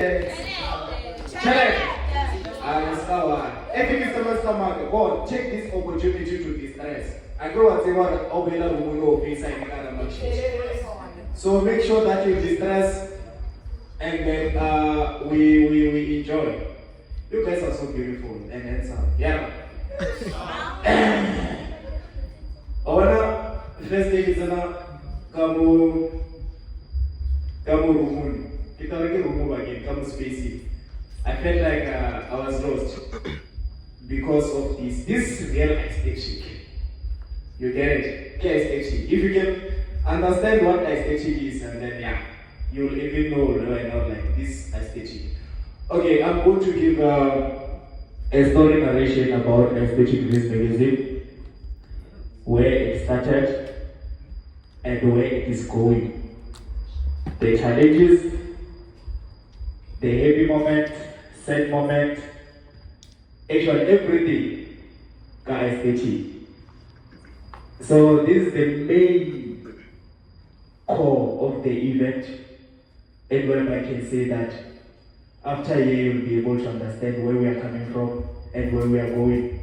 Challenge. If it's the first time, God, take this opportunity to distress. I grow up so make sure that you distress and then we enjoy. You guys are so beautiful and handsome. Yeah. Owana first day is kamu rumun. Kita lagi rumun again, kamu spacey. I felt like I was lost because of this real aesthetic. You get it? Aesthetic. If you can understand what aesthetic is, and then yeah, you'll even know why not like this aesthetic. Okay, I'm going to give a story narration about aesthetic this magazine, where it started and where it is going, the challenges, the happy moment, sad moment, actually everything aesthetic. So this is the main core of the event, and where I can say that after a year you'll be able to understand where we are coming from and where we are going,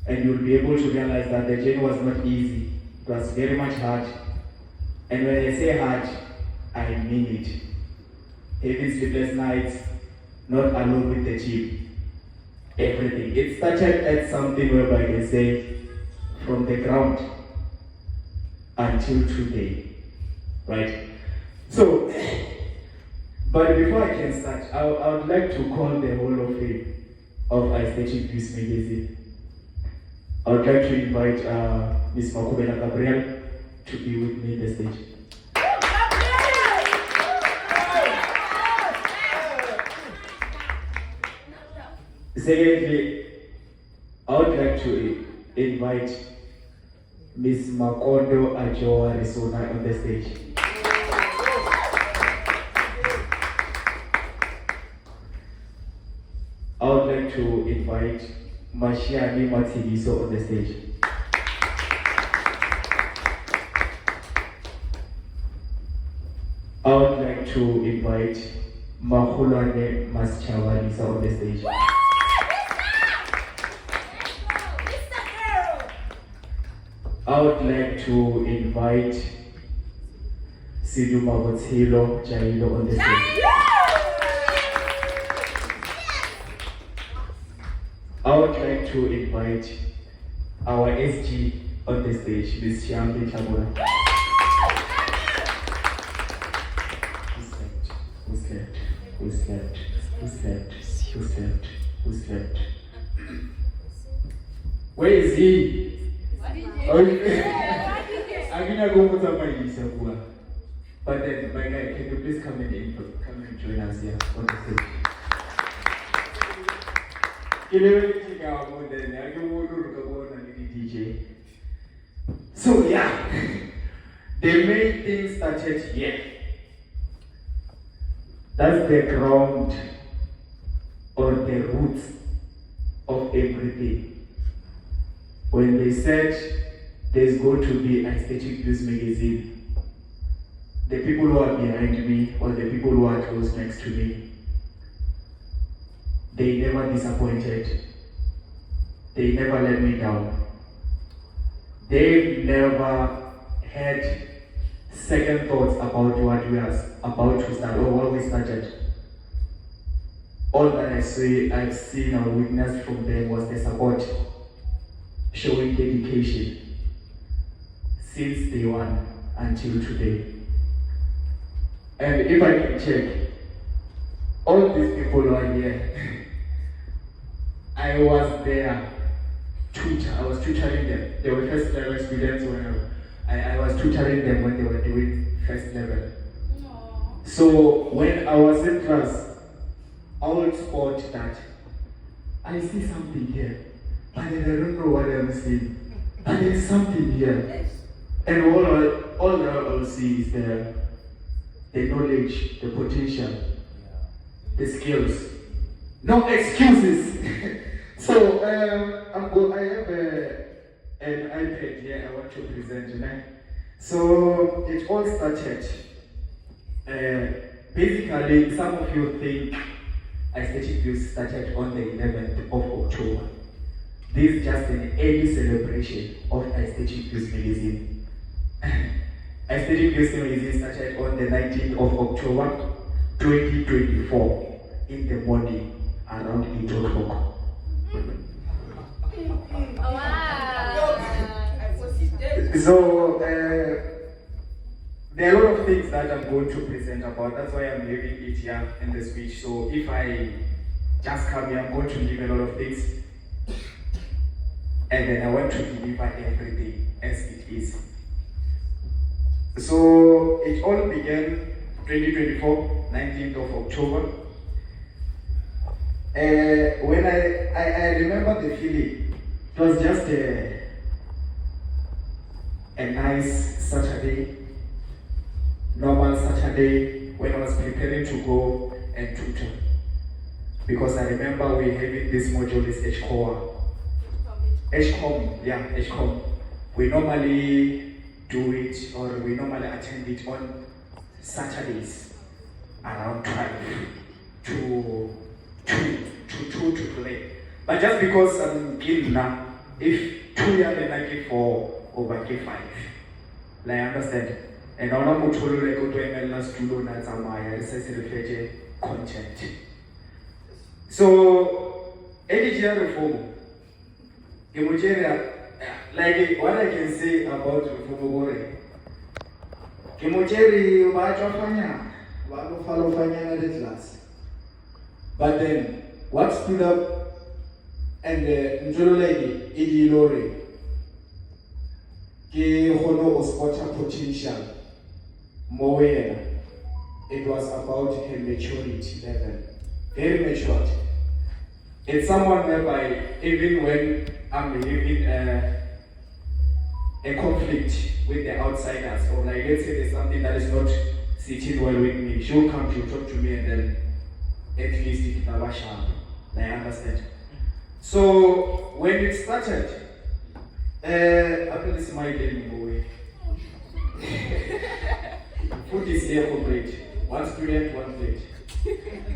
and you'll be able to realize that the journey was not easy. It was very much hard, and when I say hard, I mean it. Having sleepless nights, not alone with the team, everything. It started at something whereby I can say from the ground until today, right? So, but before I can start, I would like to call the Hall of Fame of Aesthetic News Magazine. I would like to invite Ms. Makubela Gabriel to be with me on the stage. Secondly, I would like to invite Ms. Makondo Ajoa Risona on the stage. I would like to invite Mashiani Matsidiso on the stage. I would like to invite Mahulane Maschawanisa on the stage. I would like to invite Sidu Mabotilo Jailo on the stage. I would like to invite our SG on the stage, Ms. Shambi Tabura. Who slept? Where is he? I'm gonna go put up my visa, but then my guy, can you please come and join us here on the stage? DJ. So yeah, the main thing started here. That's the ground or the roots of everything. When they said there's going to be an Aesthetic News Magazine, the people who are behind me or the people who are close next to me, they never disappointed. They never let me down. They never had second thoughts about what we are about to start or what we started. All that I've seen or witnessed from them was the support, showing dedication since day one until today. And if I can check, all these people who are here, I was there. I was tutoring them. They were first level students when I was tutoring them when they were doing first level. Aww. So when I was in class, I would spot that I see something here, but I don't know what I'm seeing. But there's something here. And all that I will see is the knowledge, the potential, the skills. No excuses. So I have an iPad here I want to present tonight. So it all started basically, some of you think aesthetic views started on the 11th of October. This is just an early celebration of aesthetic views magazine. Aesthetic views magazine started on the 19th of October 2024 in the morning around 8 o'clock. So, there are a lot of things that I'm going to present about. That's why I'm leaving it here in the speech. So if I just come here, I'm going to leave a lot of things. And then I want to deliver everything as it is. So it all began 2024, 19th of October. When I remember the feeling, it was just a nice Saturday. Normal Saturday when I was preparing to go and tutor. Because I remember we having this module is HCOM. We normally do it or we normally attend it on Saturdays around 12 to 3. But just because I'm in now, if 2 years then I give 4 over give 5. Like, I understand. And I don't to go to MLS to learn as a content. So, editorial reform. Like what I can say about reform, but then what stood up and the potential. It was about her maturity level. Very matured. It's someone whereby even when I'm having a conflict with the outsiders, or like let's say there's something that is not sitting well with me, she'll come, she'll talk to me, and then at least it will sharp. I understand. So when it started, after this my day, food is here for plate. One student, one plate.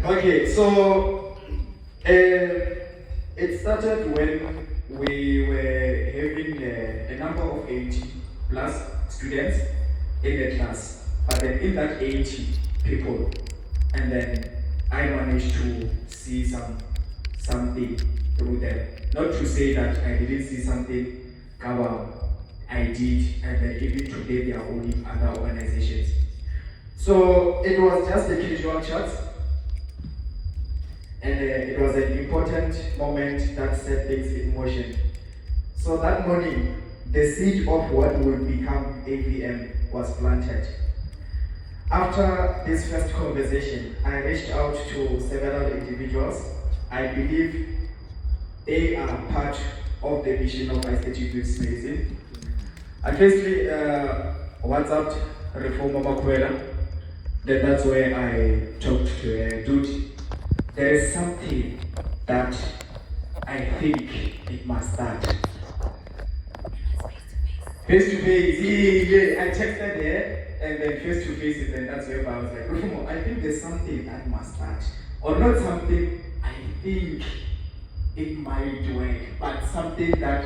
Okay, so it started when we were having a number of 80 plus students in the class. But then in that 80 people, and then I managed to see something through them. Not to say that I didn't see something, I did, and then even today they are only other organizations. So it was just a casual chat, and it was an important moment that set things in motion. So that morning, the seed of what would become AVM was planted. After this first conversation, I reached out to several individuals. I believe they are part of the vision of Aesthetic Youth Magazine. I firstly WhatsApped Reformer Makwela. Then that's where I talked to a dude. There is something that I think it must start. Face to face, yeah. I texted her and then face to face, and then that's where I was like, Reformer, I think there's something that must start. Or not something I think it might work, but something that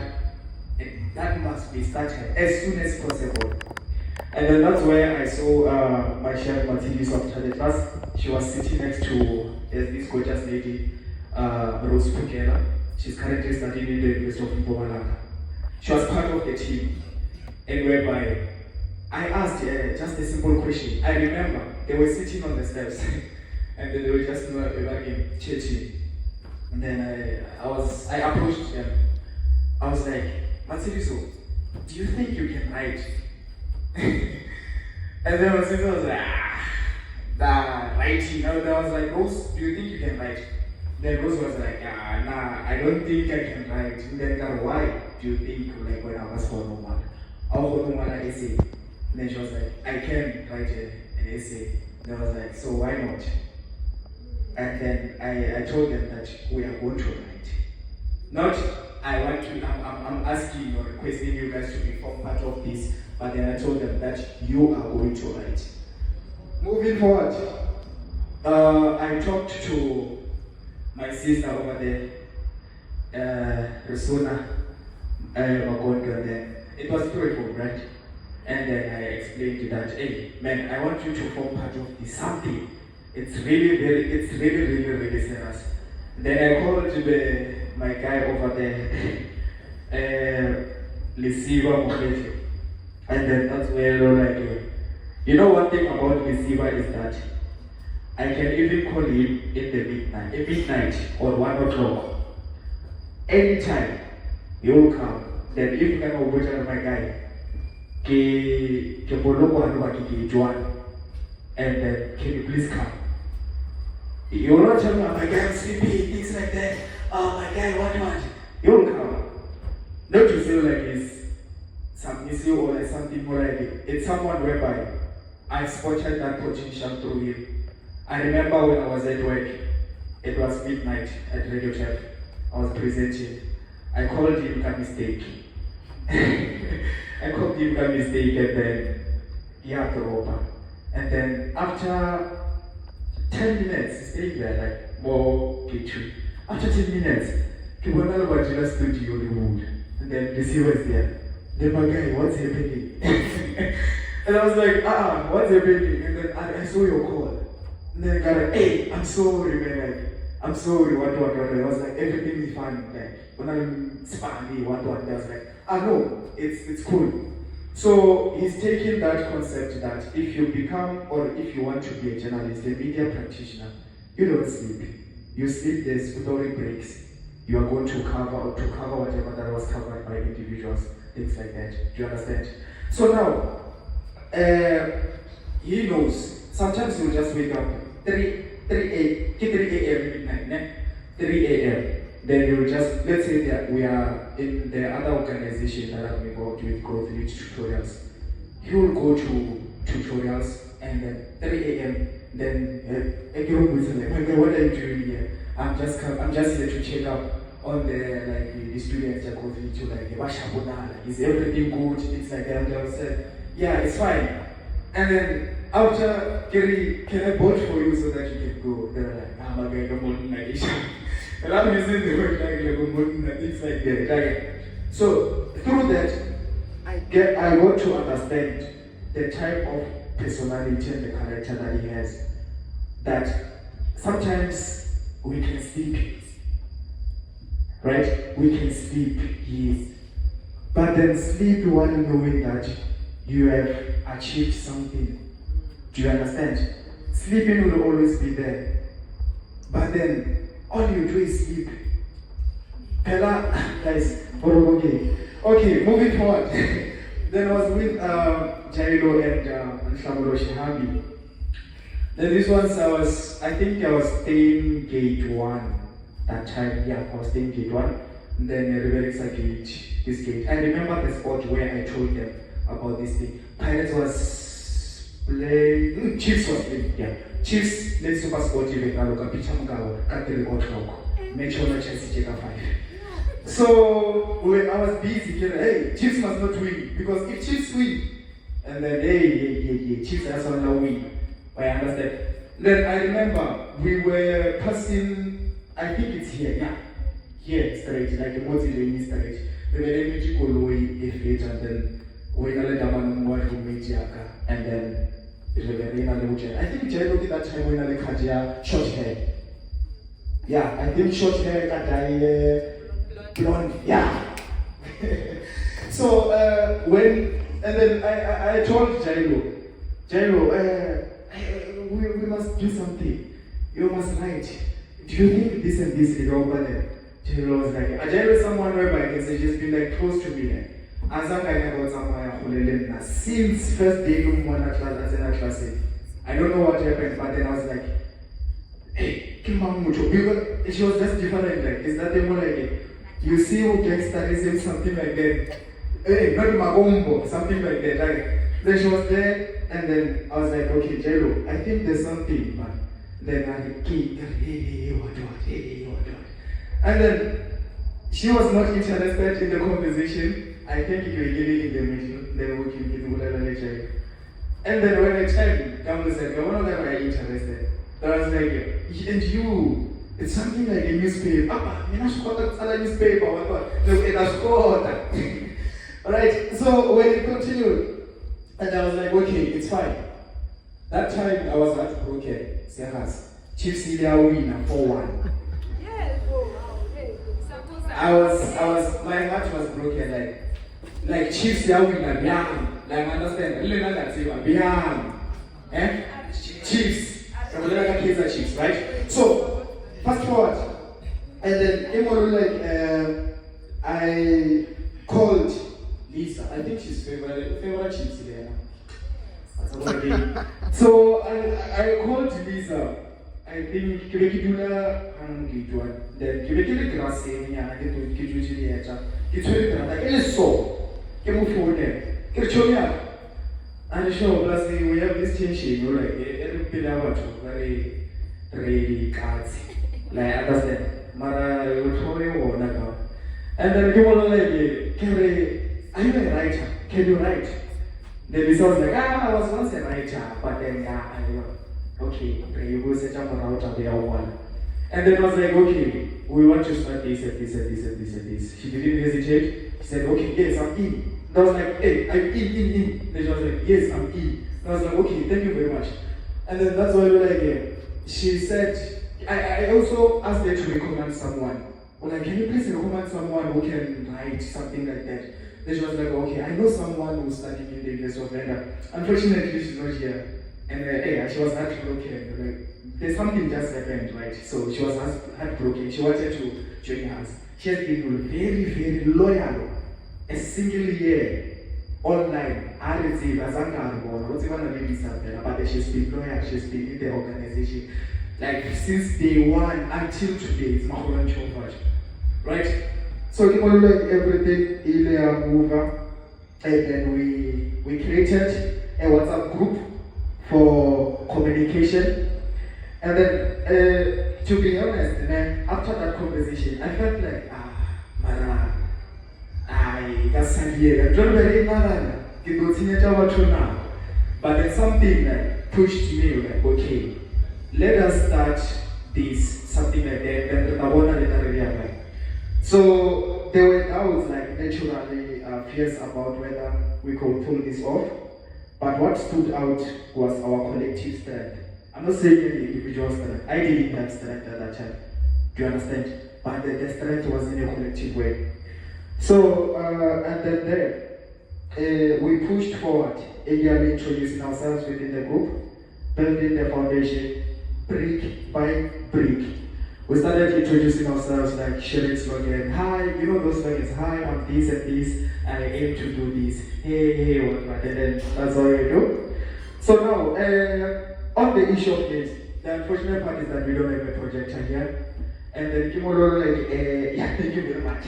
must be started as soon as possible. And then that's where I saw my chef Matilda of the class. She was sitting next to this gorgeous lady, Rose Pukela. She's currently studying in the University of Mpumalanga. She was part of the team, and whereby I asked her just a simple question. I remember they were sitting on the steps, and then they were just chatting. And then I approached them. I was like, Matilda, do you think you can write? And then my sister was like, writing. And I was like, Rose, do you think you can write? Then Rose was like, nah, I don't think I can write. And then why do you think, like when I was for normal? I was for normal essay. And then she was like, I can write an essay. And I was like, so why not? And then I told them that we are going to write. Not, I'm asking or requesting you guys to become part of this, but then I told them that you are going to write. Moving forward, I talked to my sister over there, Rasuna, then it was beautiful, right? And then I explained to that, hey, man, I want you to form part of this something. It's really serious. Then I called my guy over there, Lisiva Mokete. And then that's where like, you know one thing about Lisiva is that I can even call him in the midnight or 1 o'clock. Anytime he will come. Then if you can go my guy, and then can you please come? You will not tell me, oh my guy, I'm sleepy, things like that. Oh my guy, what? You will come. Not to say like it's some issue or like something more like it. It's someone whereby I spotted that potential through him. I remember when I was at work, it was midnight at Radio Chef. I was presenting. I called him a mistake. I called him a mistake and then he had to open. And then after 10 minutes, staying there like more kitchen. After 10 minutes, he went out of the studio removed. And then the receiver is there. Then my guy, what's happening? And I was like, what's happening? And then I saw your call. And then I got like, hey, I'm sorry, man. Like, I'm sorry, what. I was like, everything is fine. Like, when I'm spammy, what. I was like, no, it's cool. So he's taking that concept that if you become or if you want to be a journalist, a media practitioner, you don't sleep. You sleep this without breaks. You are going to cover whatever that was covered by individuals, things like that. Do you understand? So now, he knows. Sometimes he'll just wake up 3 a.m. midnight, 3 a.m. Then you'll just, let's say that we are in the other organization that I'm involved with, growth lead tutorials. He will go to tutorials and then 3 a.m. Then everyone will say, like, what are you doing here? I'm just here to check up on the students that go to like is everything good? It's like that. They'll say, yeah, it's fine. And then after can I vote for you so that you can go? They're like, my guy, don't want and I'm using the word like things like that. So through that, I got to understand the type of personality and the character that he has. That sometimes we can sleep, right? We can sleep, yes. But then sleep while knowing that you have achieved something. Do you understand? Sleeping will always be there. But then all you do is sleep. Pella, guys, okay, moving forward. Then I was with Jairo and Shamuro Shihabi. Then this ones I think I was staying gate 1 that time. Yeah, I was staying gate 1. Then Riverixa gate, this gate. I remember the spot where I told them about this thing. Pirates was playing, Chiefs was playing, yeah. Chiefs, let's super sportive and Galoka, Picha Mugawa, at 3 o'clock. Make sure my Chelsea take a 5. So when I was busy, hey, Chiefs must not win. Because if Chiefs win, and then hey, Chiefs are also not win. I understand. Then I remember we were passing, I think it's here, yeah. Here, straight, like a multi-lane straight. We were able to go away if it and then we let them one who made Jaka and then I think Jairo did that time when I had short hair. Yeah, I think short hair got blonde. Yeah. So and then I told Jairo, we must do something. You must write. Do you think this and this is over there? Jairo was like, Jairo is someone whereby I can say just be like close to me. As I got someone since first day class, I don't know what happened, but then I was like, hey, she was just different. Like, is that the more like it? You see who gangsterism, something like that. Hey, not Magombo, something like that. Like, then she was there, and then I was like, okay, Jairo, I think there's something, but then I keep, hey, what? And then she was not interested in the conversation. I think you were giving in the mission, then we can get whatever lecture. And then when I checked, come to say, I want to get interested. I was like, and you, it's something like a newspaper. A newspaper. Alright, so when it continued, and I was like, okay, it's fine. That time I was heartbroken. Chiefs winner 4-1. My heart was broken, like Chiefs winner, beyond. Like, understand? Beyond. Chiefs. Chiefs, right? So, fast forward. And then, I called Lisa. I think she's favorite Chiefs there. So, I called Lisa. I think Kibekidula and Gidwan. Then Kibekid grass saying, I get to Kijuji. It's very good. Like, it's so. Can move forward there. Get show me up. And show, plus we have this change, every pillar very, really cards. Like, understand? Mara, you told me what now. And then you want to are you a writer? Can you write? Then Lisa was like, I was once a writer, but then, okay, you go set up out of the one. And then I was like, okay, we want to start this and this and this and this and this. She didn't hesitate. She said, okay, yes, I'm in. I was like, hey, I'm in. Then she was like, yes, I'm in. I was like, okay, thank you very much. And then that's why she said, I also asked her to recommend someone. Well, like, can you please recommend someone who can write something like that? Then she was like, okay, I know someone who's studying in the University of London. Unfortunately, she's not here. And she was heartbroken. Like, there's something just happened, right? So she was heartbroken. She wanted to join us. She has been very, very loyal. A single year online. I received as but she's been loyal. She's been in the organization. Like since day one until today. It's Mahoran Chowaj. Right? So like everything in mover. And then we created a WhatsApp group for communication. And then, to be honest, after that conversation, I felt like, Mara, that's here. I don't really know. But then something like pushed me, like, okay, let us start this, something like that. Then I want to realize. So there were doubts, like, naturally fears about whether we could pull this off. But what stood out was our collective strength. I'm not saying any individual strength. I didn't have strength at that time. Do you understand? But the strength was in a collective way. So, and then there, we pushed forward, eagerly introducing ourselves within the group, building the foundation brick by brick. We started introducing ourselves, like sharing slogan. Hi, you know those slogans. Hi, I'm this and this. I aim to do this. Hey, what, and then that's all you do. So now, on the issue of this, the unfortunate part is that we don't have a projector here. And then Kimolo, yeah, thank you very much.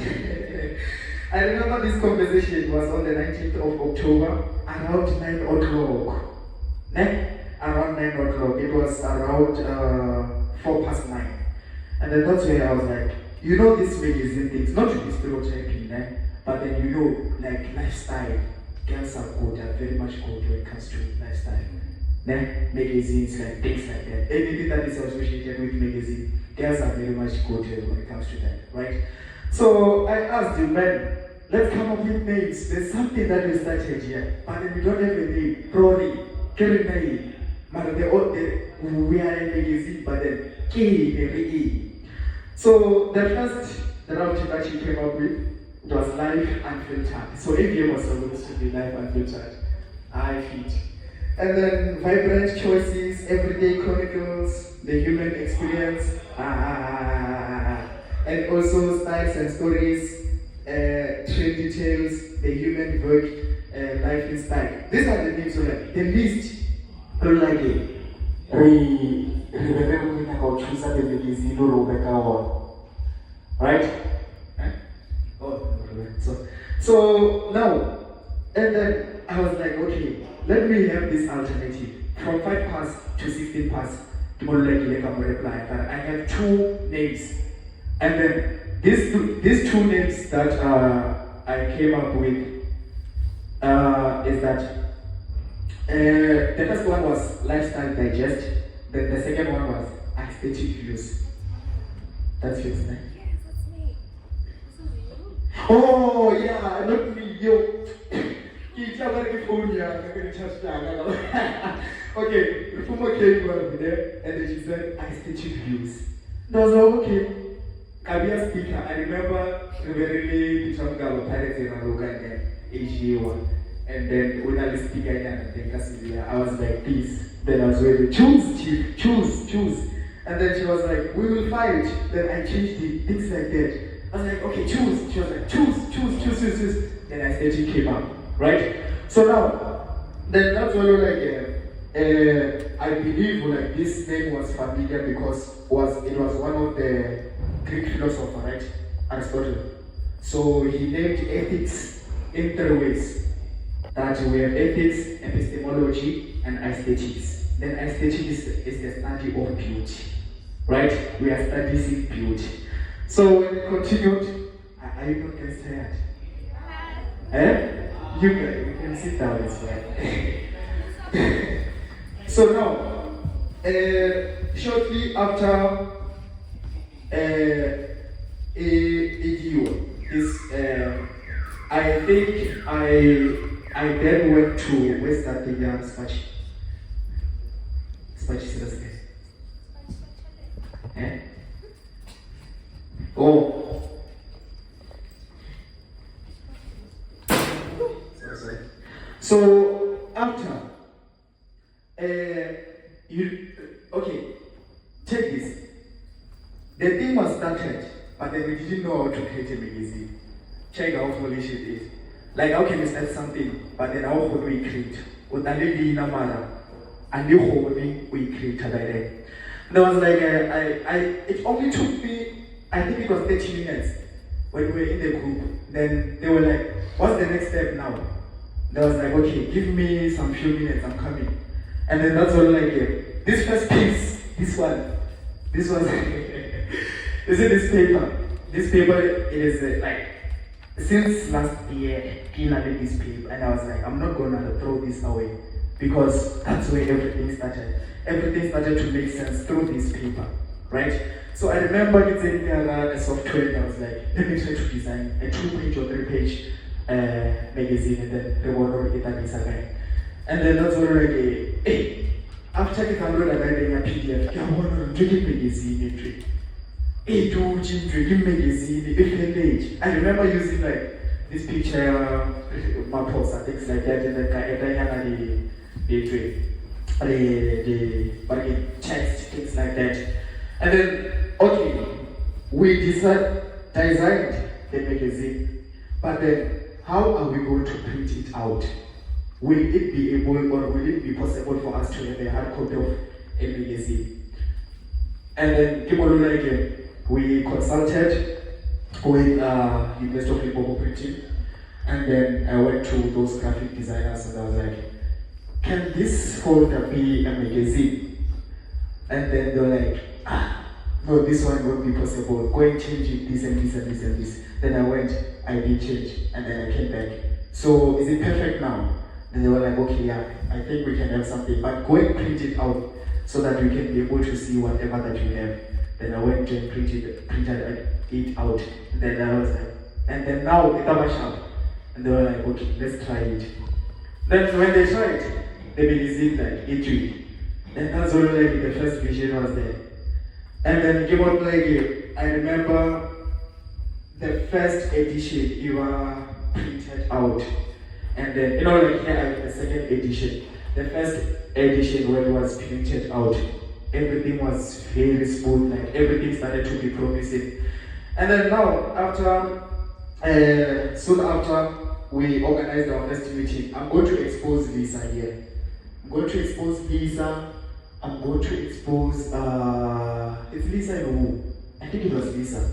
I remember this conversation was on the 19th of October, around 9 o'clock. Around 9 o'clock. It was around 4 past 9. And then that's where I was like, you know, this magazine things, not to be stereotyping, but then you know, like lifestyle, girls are good, are very much good when it comes to lifestyle. Magazines, like things like that. Anything that is associated with magazine, girls are very much good when it comes to that, right? So I asked him, man, let's come up with names. There's something that we started here, but then we don't have a name. Rory, Kerinai, we are a magazine, but then K. So the first route that she came up with was Life Unfiltered. So AVM was supposed to be Life Unfiltered. I fit. And then Vibrant Choices, Everyday Chronicles, The Human Experience, and also Styles and Stories, Trade Details, The Human Work, Life in Style. These are the names of them. The list, right? So now, and then I was like, okay, let me have this alternative from 5 past to 16 past. I have 2 names, and then these two names that I came up with is that the first one was Lifestyle Digest. Then the second one was aesthetic views. That's yours, right? Yes, that's me. This is you. Oh yeah, not me, yo. Okay, the former came over there and then she said aesthetic views. And I was like, okay. Kabia speaker, I remember very some girl parents in a local Asia. And then when I was speaking I was like, please. Then I was ready, choose, chief, choose. And then she was like, we will fight. Then I changed it, things like that. I was like, okay, choose. She was like, choose. Then I said she came up, right? So now, then that's when I believe like this name was familiar because it was one of the Greek philosophers, right? Aristotle. So he named ethics in 3 ways. That we have ethics, epistemology, and aesthetics. Then aesthetics is the study of beauty, right? We are studying beauty. So when we continued, are you not guys tired? You can sit down, it's fine. So now, shortly after I think I then went to where's that thing? Spachi seriously. Oh. Sorry. So after okay, check this. The thing was started, but then we didn't know how to create a magazine. Check how foolish it is. Like how can you start something, but then how would we create? And we create by then. There was like it only took me, I think it was 30 minutes when we were in the group. Then they were like, what's the next step now? They was like, okay, give me some few minutes, I'm coming. And then that's all like, this first piece, this was, you see this paper? This paper, it is like, since last year, I did this paper, and I was like, I'm not gonna throw this away because that's where everything started. Everything started to make sense through this paper, right? So I remember getting a software, and I was like, let me try to design a 2-page or 3-page magazine, and then the one get this again. And then that's already, hey, after the download a PDF, I want to make magazine. Magazine, I remember using like this picture, mappos and things like that, and then the text, things like that. And then, okay, we designed the magazine, but then how are we going to print it out? Will it be able or will it be possible for us to have a hard copy of a magazine? And then, we consulted with University of Limpopo Printing, and then I went to those graphic designers and I was like, can this folder be a magazine? And then they were like, no, this one won't be possible. Go and change it, this and this and this and this. Then I went, I did change, and then I came back. So is it perfect now? Then they were like, okay, yeah, I think we can have something, but go and print it out so that we can be able to see whatever that you have. Then I went and printed it out. Then I was like, and then now it's a sharp. And they were like, okay, let's try it. Then when they tried, the magazine like it. And that's all like the first vision was there. And then came out like I remember the first edition you were printed out. And then like here I have the second edition. The first edition when it was printed out, everything was very smooth, like everything started to be promising. And then now, soon after we organized our first meeting, I'm going to expose Lisa here. I'm going to expose Lisa. I'm going to expose, it's Lisa and who? I think it was Lisa.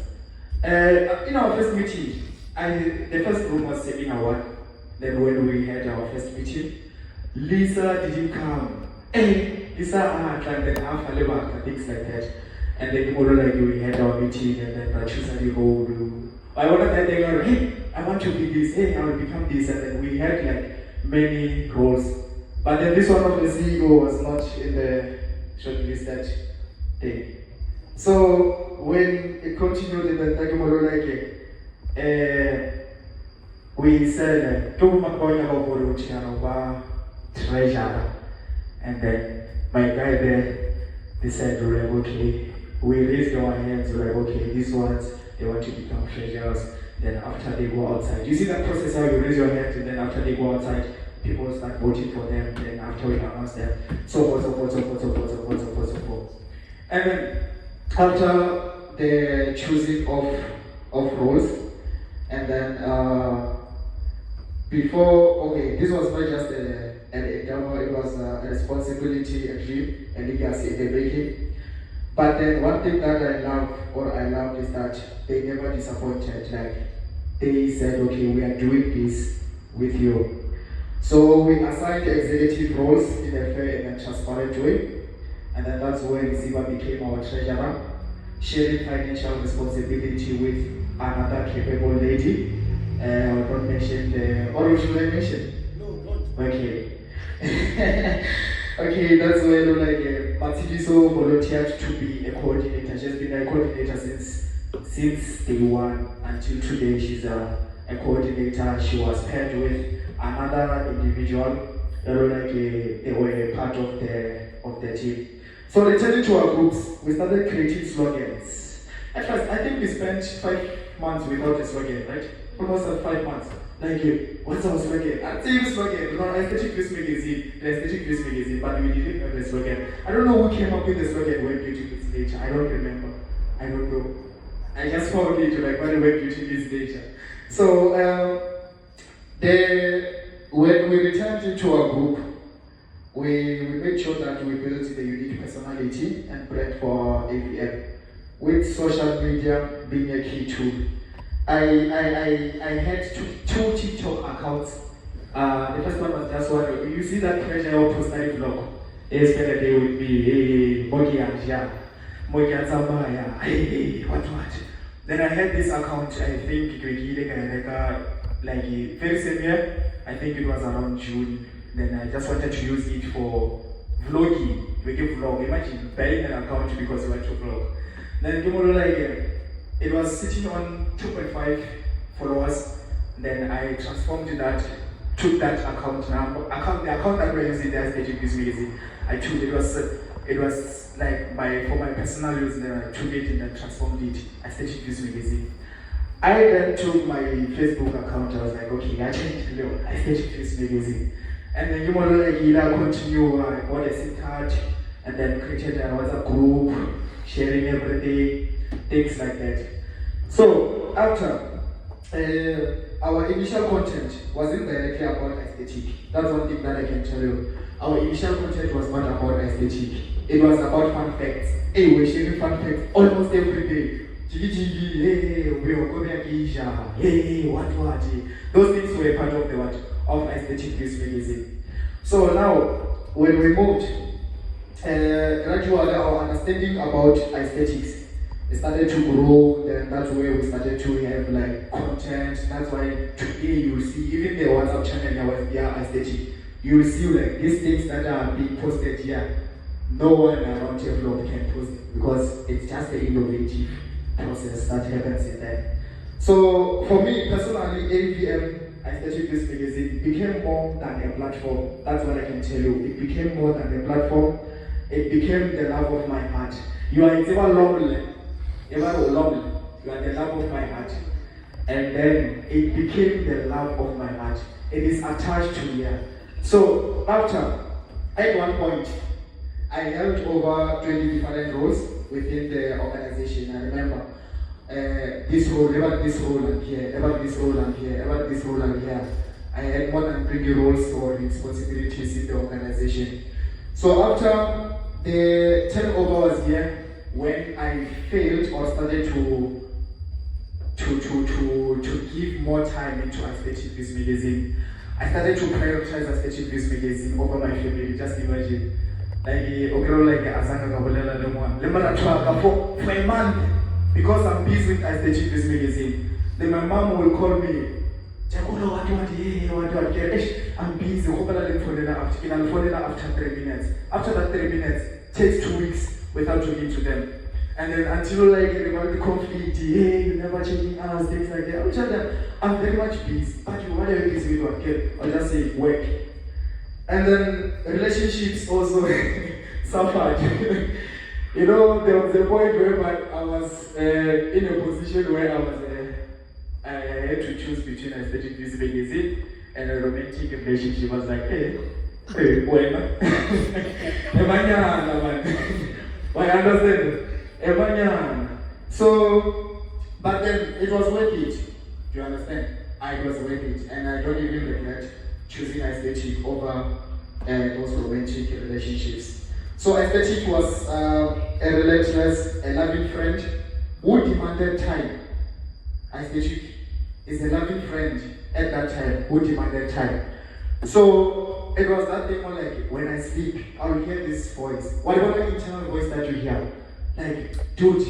In our first meeting, the first room was seminar 1. Then when we had our first meeting, Lisa didn't come. Hey, Lisa, and then things like that. And then we had our meeting, and then Patricia go. I wanted that they go, hey, I want to be this, hey, I will become this, and then we had like many roles. But then this one of the CEO was not in the shortlisted thing. So when it continued, we said, treasure. And then my guy there, they said, okay, we raised our hands, okay, these ones, they want to become treasurers. Then after they go outside, you see that process how you raise your hands, and then after they go outside, people start voting for them, then after we announce them, so forth, so forth, so forth, so forth, so forth, so forth, so forth. And then after the choosing of roles, and then before, okay, this was not just an endeavor, it was a responsibility, a dream, a legacy in the making. But then one thing that I loved is that they never disappointed. Like they said, okay, we are doing this with you. So we assigned executive roles in a fair and transparent way. And then that's when Ziba became our treasurer, sharing financial responsibility with another capable lady. I will not mention the, or should I mention? No, don't. Okay. Okay, that's when Matsidiso volunteered to be a coordinator. She's been a coordinator since day one until today. She's a coordinator. She was paired with another individual. They were part of the team. So returning to our groups, we started creating slogans. At first, I think we spent 5 months without a slogan, right? Almost 5 months. What's our slogan? I think slogan, aesthetic this magazine, the aesthetic this magazine, but we didn't have the slogan. I don't know who came up with the slogan, when beauty meets nature. I don't remember. I don't know. I just found it when beauty meets nature. So when we returned into our group, we made sure that we built the unique personality and brand for AVM, with social media being a key tool. I had two TikTok accounts. The first one was just one. You see that pressure of posting vlog. They spend a day with me. Hey, Mogi and Samaya. Hey, what? Then I had this account. I think very same year. I think it was around June. Then I just wanted to use it for vlogging. We give vlog. Imagine buying an account because you want to vlog. Then it was sitting on 2.5 followers. Then I transformed that, took that account number, the account that we're using as Aesthetic News Magazine. I took it was like for my personal use. Then I took it and then transformed it as Aesthetic News Magazine. I then took my Facebook account. I was like, okay, I changed the Aesthetic News Magazine. And then continue. I bought a SIM card and then created a WhatsApp group, sharing everything. Things like that. So after our initial content wasn't directly about aesthetic. That's one thing that I can tell you. Our initial content was not about aesthetic. It was about fun facts. Hey, we're sharing fun facts almost every day. Jiggy, hey, we are going to Asia. Hey, what? Those things were part of the of Aesthetic News Magazine. So now, when we moved, gradually our understanding about aesthetics, it started to grow. Then that's where we started to have content. That's why today you see even the WhatsApp channel was aesthetic. You will see these things that are being posted here. No one around your blog can post it because it's just the innovative process that happens in there. So for me personally, AVM Aesthetic News Magazine became more than a platform. That's what I can tell you. It became more than a platform. It became the love of my heart. You are ever lonely. You are the love of my heart. And then it became the love of my heart. It is attached to here. So after, at one point, I held over 20 different roles within the organization. I remember this role, about this role and here, about this role and here, about this role and here. I had more than 20 roles or responsibilities in the organization. So after the turnover was here, when I failed or started to give more time into Aesthetic News Magazine, I started to prioritize Aesthetic News Magazine over my family. Just imagine, for a month, because I'm busy with Aesthetic News Magazine. Then my mom will call me. I'm busy. I'll phone after 3 minutes. After that 3 minutes, takes 2 weeks without talking to them. And then until like about the conflict, hey, you never checking us, things like that. I will tell them, I'm very much busy, but you whatever it is with what I'll just say work. And then relationships also suffered. You know, there was a point where I was in a position where I had to choose between aesthetic visibility and a romantic relationship. I was like, hey, bueno. Emanyana, man. I understand. Emanyana. So, but then it was worth it. Do you understand? It was worth it. And I don't even regret choosing aesthetic over those romantic relationships. So aesthetic was a relentless, a loving friend who demanded time. Aesthetic is a loving friend at that time who demanded time. So it was that thing like when I sleep, I will hear this voice. Whatever internal voice that you hear, like, dude,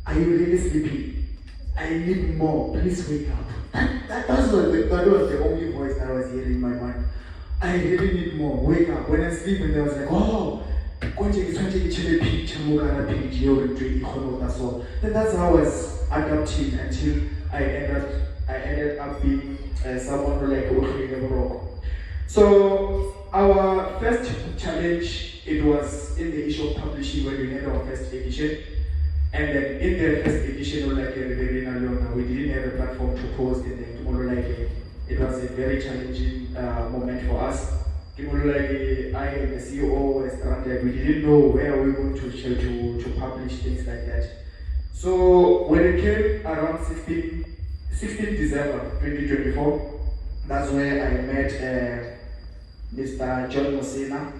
are you really sleepy? I need more. Please wake up. That was the only voice that I was hearing in my mind. I really need more. Wake up. When I sleep, and I was like, oh, then that's how I was adapting until I ended up being someone like Okhri. So our first challenge, it was in the issue of publishing when we had our first edition. And then in the first edition, we didn't have a platform to post, and then tomorrow it was a very challenging moment for us. I and the CEO were stranded. We didn't know where we were going to publish things like that. So when it came around 16 December 2024, that's where I met Mr. John Mosina.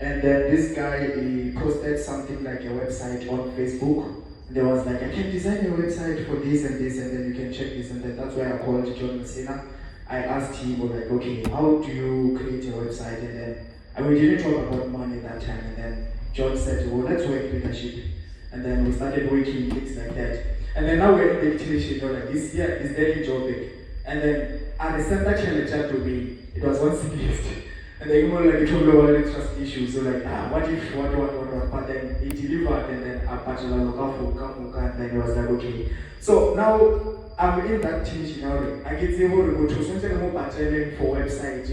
And then this guy, he posted something like a website on Facebook. There was like, I can design a website for this and this, and then you can check this and that. That's why I called John Mosina. I asked him, like, okay, how do you create a website? And we didn't talk about money that time. And then John said, well, let's work leadership. And then we started working, things like that. And then now we're in the iteration, like this year is daily jobbing. And then at the center challenge to me, it was one simplest. And then even like told about the trust issues. So like, what if, what, but then he delivered, and then and then he was like, okay. So now I'm in that change now. I get able to go to something more battling for website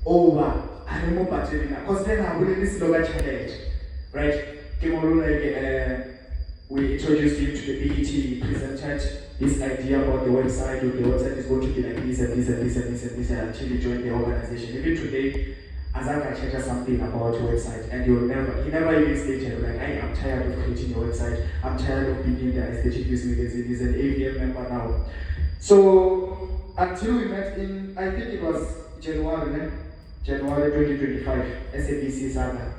over and more battling because then I will this longer challenge, right? Came on like we introduced him to the BET, he presented this idea about the website. The website is going to be like this and this and this and this and this until he joined the organization. Even today, as I can share something about the website, and he never even stated like, I'm tired of creating a website, I'm tired of being in the aesthetic news magazine. He's an AVM member now. So until we met in, I think it was January 2025, SABC Saga.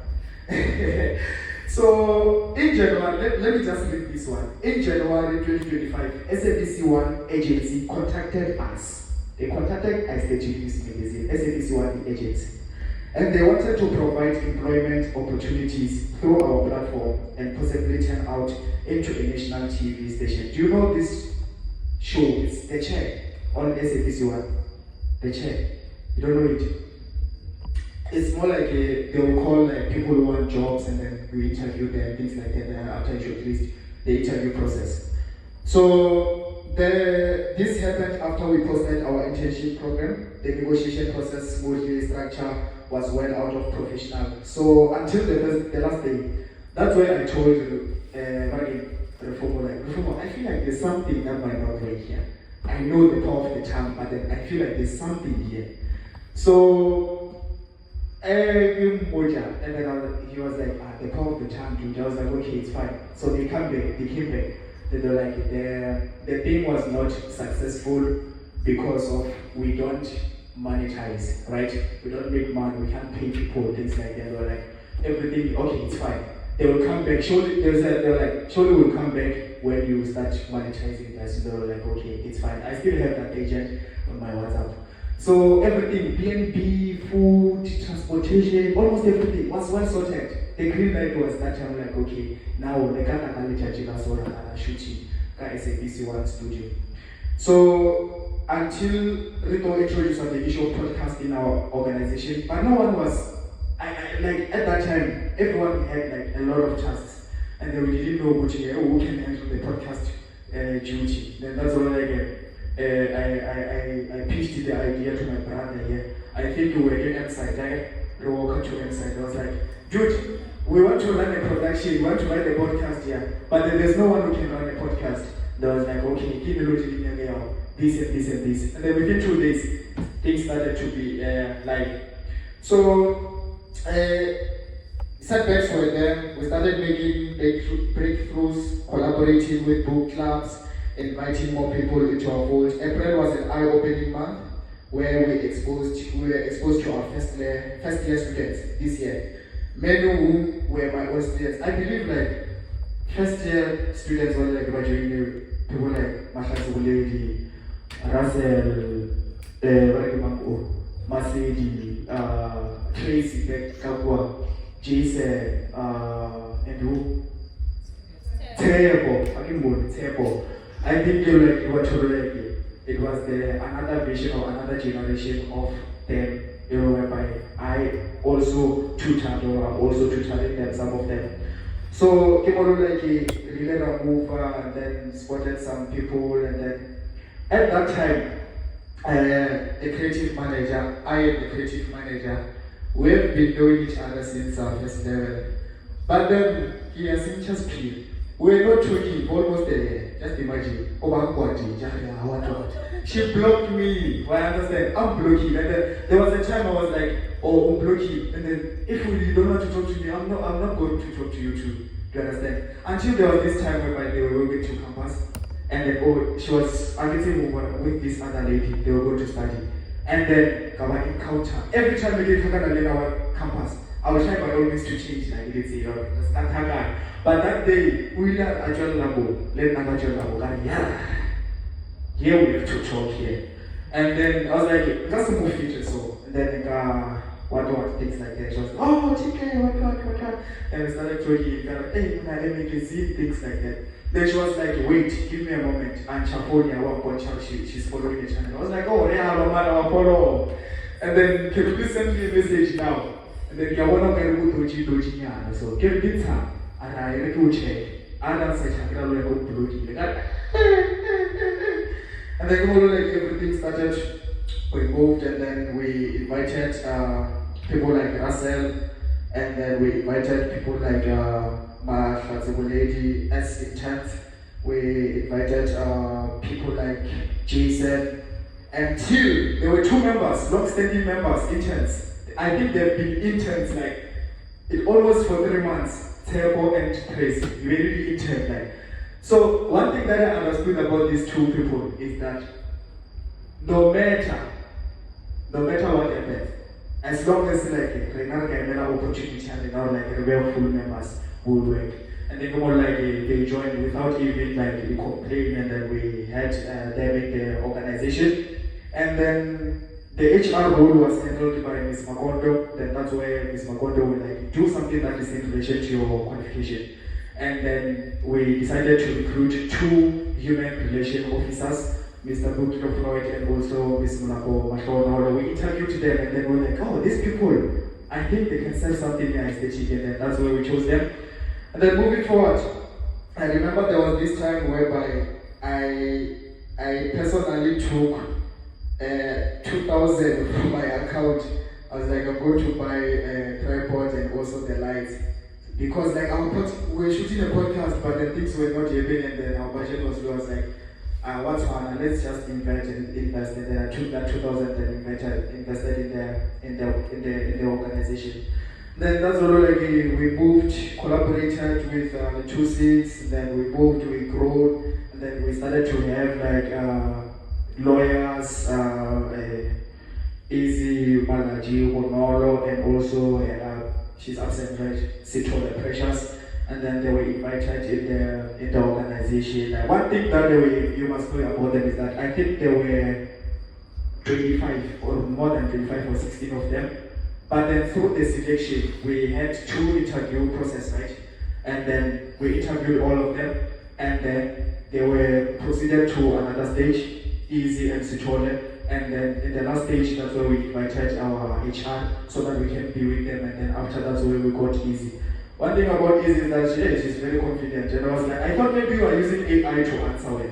So in January, let me just read this one. In January 2025, SABC One agency contacted us. They contacted Aesthetic News Magazine, SABC One agency. And they wanted to provide employment opportunities through our platform and possibly turn out into a national TV station. Do you know this show? It's The Check on SABC One. The Check. You don't know it? It's more like they will call like people who want jobs, and then we interview them, things like that. And after shortlist, the interview process. So this happened after we posted our internship program. The negotiation process, smoothly structure was well out of professional. So until the last day, that's why I told Reformer, I feel like there's something that might not work here. I know the power of the tongue, but then I feel like there's something here. So and then he was like, the power of the tongue, dude. I was like, okay, it's fine. So they came back. They were like, the thing was not successful because of we don't monetize, right? We don't make money, we can't pay people, things like that. They were like, everything, okay, it's fine. They will come back, surely we'll come back when you start monetizing that. So they were like, okay, it's fine. I still have that agent on my WhatsApp. So everything, B&B, food, transportation, almost everything was well sorted. The green light was that time like, okay, now the Kaka shooting SABC One studio. So until Rito introduced on the issue of podcast in our organization, but no one was like at that time, everyone had like a lot of tasks, and then we didn't know who can handle the podcast duty. Then that's all I pitched the idea to my brother here. I think we were in Emside. I walked to Emside. I was like, dude, we want to run a production, we want to write a podcast here, but then there's no one who can run a podcast. They was like, okay, give me logic in this and this and this. And then within 2 days, things started to be live. So, setbacks were there. We started making breakthroughs, collaborating with book clubs, inviting more people into our fold. April was an eye-opening month where we were exposed to our first year students this year. Many who were my own students. I believe like first year students were like graduating people like Mashatsu Lady, Russell, Masedi, Tracy, Kakwa, Jason, and who? Terrible. I think they were like what it was another vision or another generation of them, whereby I also tutored or I'm also tutoring them, some of them. So came on like a really move and then spotted some people, and then at that time the creative manager, I am the creative manager. We've been knowing each other since our first level. But then he has just clear. We're not talking almost there. Just imagine. She blocked me. I understand. I'm blocking. And then there was a time I was like, oh, I'm blocking. And then if you don't want to talk to me, I'm not going to talk to you too. Do you understand? Until there was this time whereby they were going to campus. And then she was with this other lady. They were going to study. And then our encounter. Every time we get in our campus, I was trying by all means to change, like let's say, that guy. But that day, we learned actual labo, here we have to talk here. And then I was like, that's a move feature, so. And then what things like that. She was like, oh, what. And we started talking, hey, let me see things like that. Then she was like, wait, give me a moment. And she's following the channel. I was like, oh, yeah, I'll follow. And then, can you please send me a message now? And then, I want to go to so can you get her? And I go check. And then say, I can go to and then everything started. We moved, and then we invited people like Russell, and then we invited people like Mashatsu Lady as interns. We invited people like Jason, until there were 2 members, long-standing members, interns. I think they've been interns like it almost for 3 months. Terrible and crazy. We really intern like. So one thing that I understood about these 2 people is that no matter what happens, as long as like another opportunity and now like real full members will work. And then more like they joined without even like complain, and then we had them in the organization. And then the HR role was handled by Ms. Makondo. Then that's where Ms. Makondo will like do something that is in relation to your qualification. And then we decided to recruit 2 human relation officers, Mr. Bukino Floyd and also Ms. Mulako Mashonoro. We interviewed them, and then we were like, oh, these people, I think they can sell something here as the chicken, and that's why we chose them. And then moving forward, I remember there was this time whereby I personally took 2,000 from my account. I was like, I'm going to buy a tripod and also the lights. Because like we were shooting a podcast, but then things were not happening, and then our budget was low. I was like, what's one? Let's just invest. And then I took that 2,000 and invested in the organization. Then that's all like we moved, collaborated with the 2-6. Then we moved, we grew, and then we started to have like lawyers, Easy Balaji Bonolo, and also she's absent, right? Sitola Precious. And then they were invited in the organization. One thing that you must know about them is that I think there were 25 or more than 25 or 16 of them. But then through the selection, we had 2 interview process, right? And then we interviewed all of them, and then they were proceeded to another stage, Easy and Sitole. And then in the last stage, that's where we invited our HR so that we can be with them. And then after that's where we got Easy. One thing about Easy is that she's very confident. And I was like, I thought maybe you are using AI to answer it.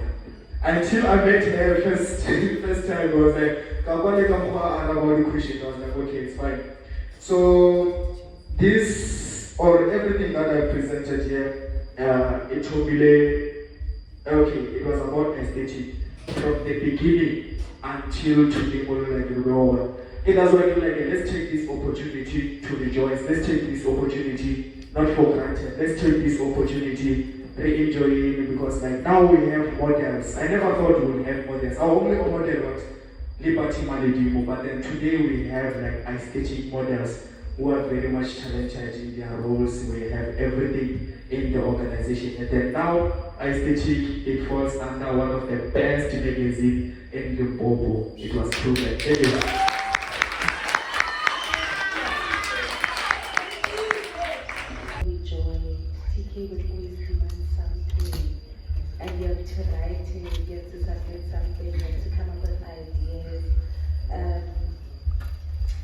Until I met her first time, I was like, about the question. I was like, okay, it's fine. So this or everything that I presented here, it will be okay. It was about aesthetic from the beginning until today. It does work like let's take this opportunity to rejoice. Let's take this opportunity not for granted. Let's take this opportunity re-enjoy it because like now we have models. I never thought we would have models. Our only model was Liberty Maledivo, but then today we have like aesthetic models who are very much talented in their roles. We have everything in the organization. And then now aesthetic, it falls under one of the best magazines in the Bobo. It was proven. TK would always demand something, and you have to write it, you have to submit something, you have to come up with ideas.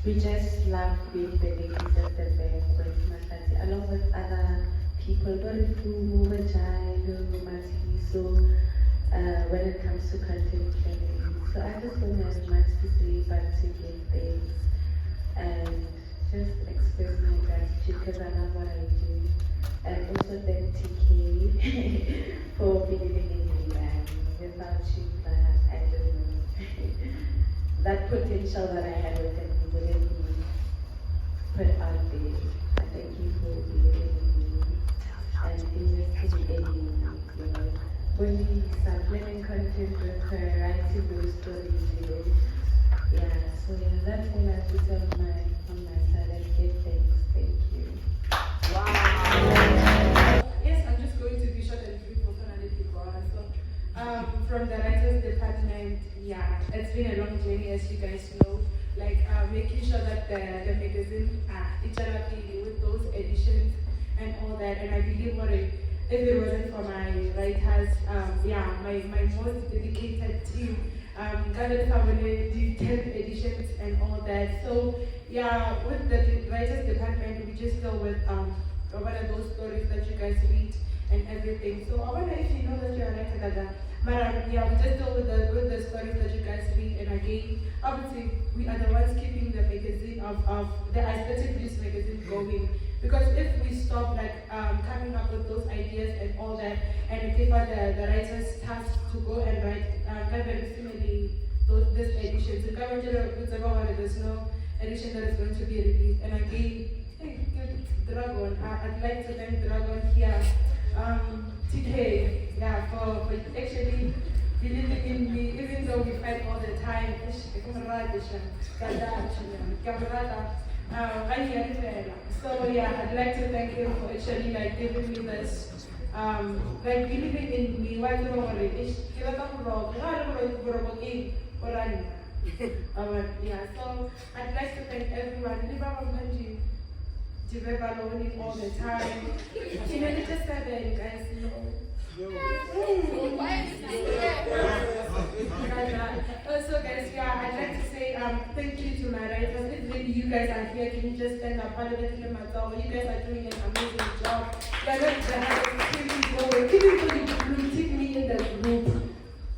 We just love being the ladies at the bank with Masati, along with other people, so when it comes to content planning. So I just don't have much to say but to give thanks and just express my gratitude because I love what I do. And also thank TK for believing in me, and without you, I don't know. That potential that I had within me wouldn't be put out there. I thank you for believing in me and investing in me, you know. When we start planning content with her, writing those stories, you know. Yeah, so yeah, that's all I have to tell on my side and give thanks. Thank you. Wow. Yes, I'm just going to be short and brief for some other people. So, from the writers department, yeah, it's been a long journey, as you guys know. Like making sure that the magazine each other with those editions and all that. And I believe if it wasn't for my writers, my most dedicated team, gathered some of the 10th editions and all that. So yeah, with the writers department, we just go with one of those stories that you guys read and everything. So I wonder if you know that you're a writer, Dada. But yeah, we just go with the stories that you guys read, and again, obviously we are the ones keeping the magazine of the aesthetic news magazine going. Because if we stop like coming up with those ideas and all that, and give us the writers task to go and write similarly this edition. So there's no edition that is going to be released. And again, Dragon, I'd like to thank Dragon here, TK, for actually believing in me, even though we fight all the time. So yeah, I'd like to thank him for actually like giving me this, like believing in me. Yeah, so I'd like to thank everyone. All the time. You know, just 7 guys, you know. Also guys, yeah, I'd like to say thank you to my writers. If maybe you guys are here, can you just stand up? You guys are doing an amazing job. Even though you blue tick me in the group,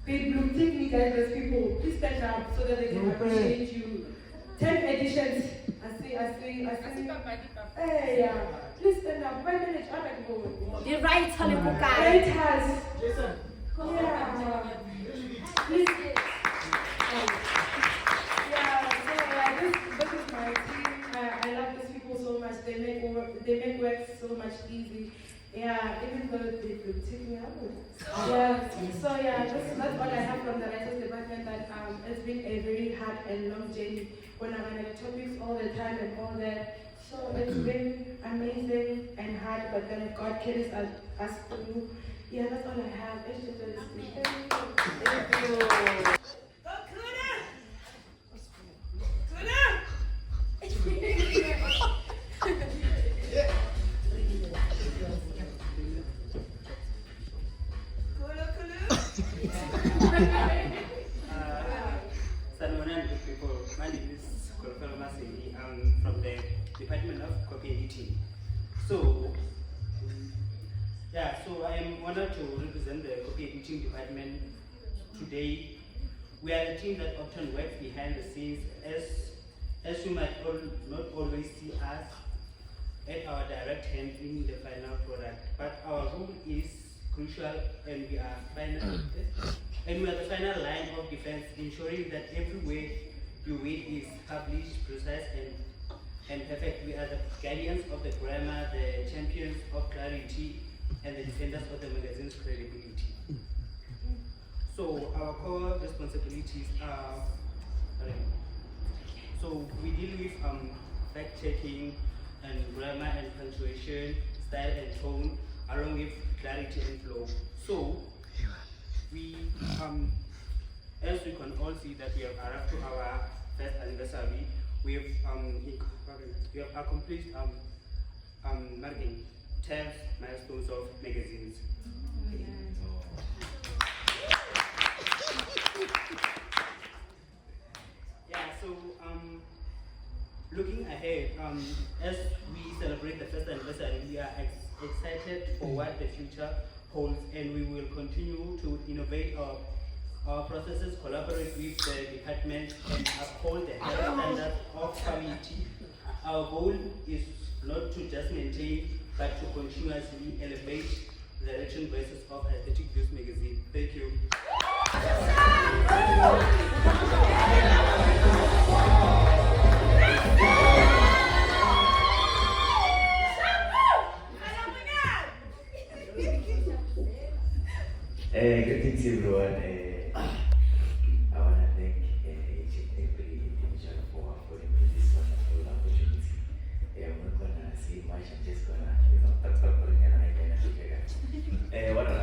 they blue tick me guys as people. Please stand up so that they can appreciate you. 10 editions. I see. Hey, yeah. Please stand up. 5 minutes. The right hand, Writers. Yeah. Please. This is my team. I love these people so much. They make work so much easy. Yeah, even though they will take me out. Yeah. So yeah, that's all I have from the writers department. That it's been a very hard and long journey. When I'm on the topics all the time and all that. So it's been amazing and hard, but then God carries us through. Yeah, that's all I have. It's just thank you. Sanibona from the Department of Copy Editing. So, so I am honored to represent the Copy Editing Department today. We are a team that often works behind the scenes, as you might not always see us at our direct hand in the final product, but our role is crucial, and we are the final line of defense, ensuring that every way you read is published, precise, and perfect. We are the guardians of the grammar, the champions of clarity, and the defenders of the magazine's credibility. So our core responsibilities are, so we deal with fact-checking and grammar and punctuation, style and tone, along with clarity and flow. So we, as we can all see that we have arrived to our first anniversary, we have accomplished marking 10 milestones of magazines. So looking ahead, as we celebrate the first anniversary, we are excited for what the future holds, and we will continue to innovate our processes, collaborate with the department, and uphold the high standards of quality. Our goal is not to just maintain, but to continuously elevate the written voices of Aesthetic Views magazine. Thank you. Greetings everyone. I want to thank each and every individual for affording me this wonderful opportunity. I'm not going to say much, I'm just going to, bring an idea and figure it out. What I'm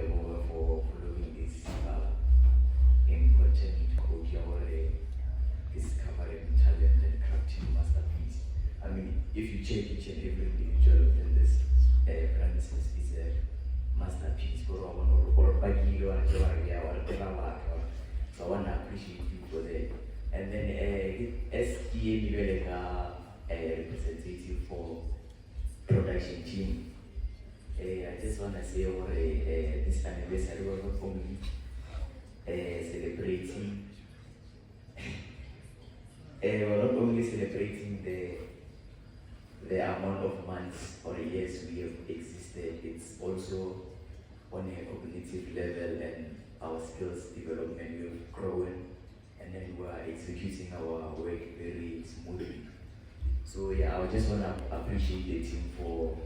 for following this important course, discovering talent and crafting masterpiece. I mean, if you check each and every individual within this premises is a masterpiece for or baggy or so I want to appreciate you for that. And then as a representative for production team, I just want to say over this anniversary was for me celebrating we're not only celebrating the amount of months or years we have existed, it's also on a cognitive level and our skills development, we have grown, and then we are executing our work very smoothly. So yeah, I just want to appreciate the team for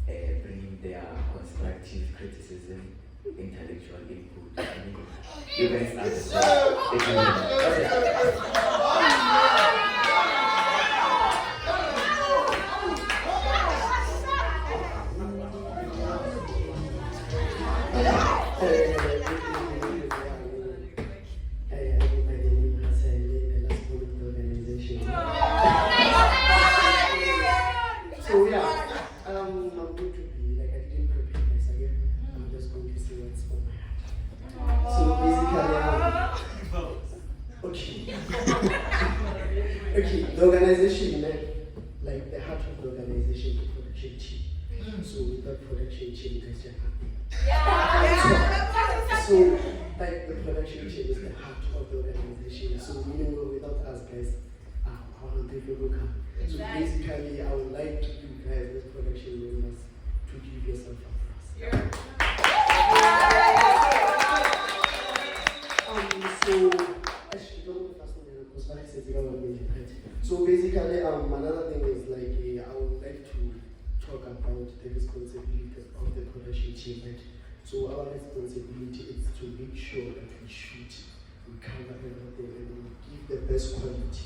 bringing their constructive criticism, intellectual input. I mean, you guys the organization, like the heart of the organization, the production team. So without production team, there's just happy. So like the production team is the heart of the organization. So we know without us guys, how people will come. So basically, I would like you guys, the production members, to give yourself up for us. So basically, another thing is like I would like to talk about the responsibility of the production team. Right? So our responsibility is to make sure that we shoot, we cover everything, and we give the best quality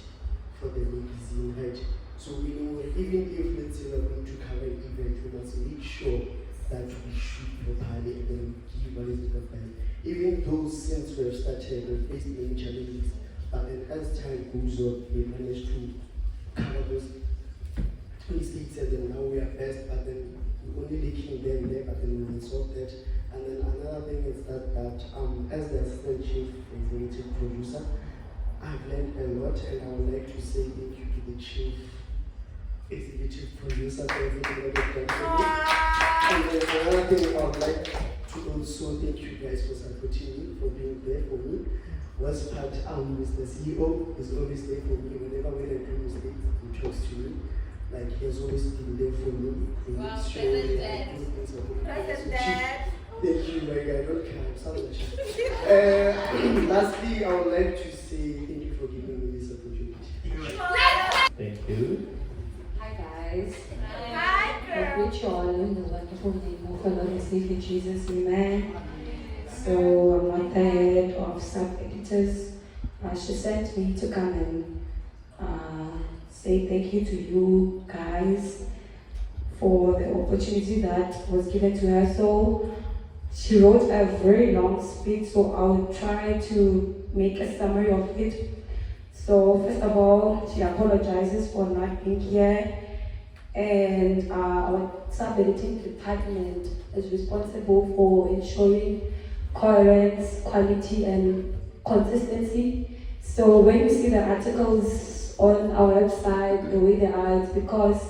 for the magazine. Right? So we know even if let's say we're going to cover an event, we must make sure that we shoot properly and then give what is the best. Even though since we have started, we faced many challenges. But then as time goes on, we managed to cover those mistakes, and then now we are best, but then we're only leaking them there, but then we will solve that. And then another thing is that as the assistant chief executive producer, I've learned a lot, and I would like to say thank you to the chief executive producer for everything that they've done for me. And then another thing I would like to also thank you guys for supporting me, for being there for me. Was part Mr. CEO is always there for me whenever when I do mistakes, he talks to me. Like he has always been there for me. He makes sure that I do things for me. Thank you, my guy. Don't cry. I'm sorry. Lastly, I would like to say thank you for giving me this opportunity. Thank you. Hi guys. Hi, I greet you all in the wonderful name of our Lord and Savior Jesus, amen. So I'm not the head of sub-editors. She sent me to come and say thank you to you guys for the opportunity that was given to her. So she wrote a very long speech, so I'll try to make a summary of it. So first of all, she apologizes for not being here, and our sub-editing department is responsible for ensuring coherence, quality, and consistency. So when you see the articles on our website the way they are, it's because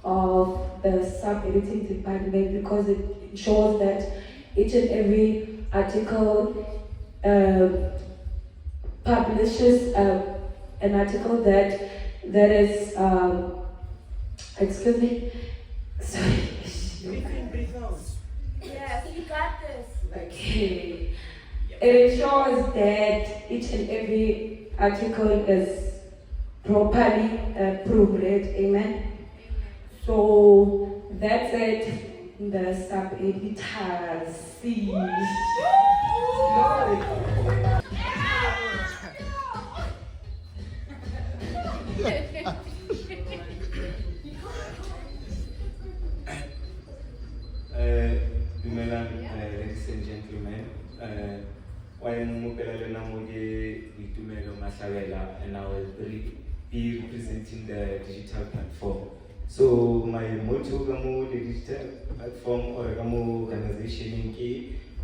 of the sub-editing department, because it ensures that each and every article publishes an article that is excuse me, sorry. Yes, you got this. Okay. It ensures that each and every article is properly proofread. Amen. So that's it. The sub-editors. See. Ladies and gentlemen, and I will be representing the digital platform. So my motto the digital platform or organization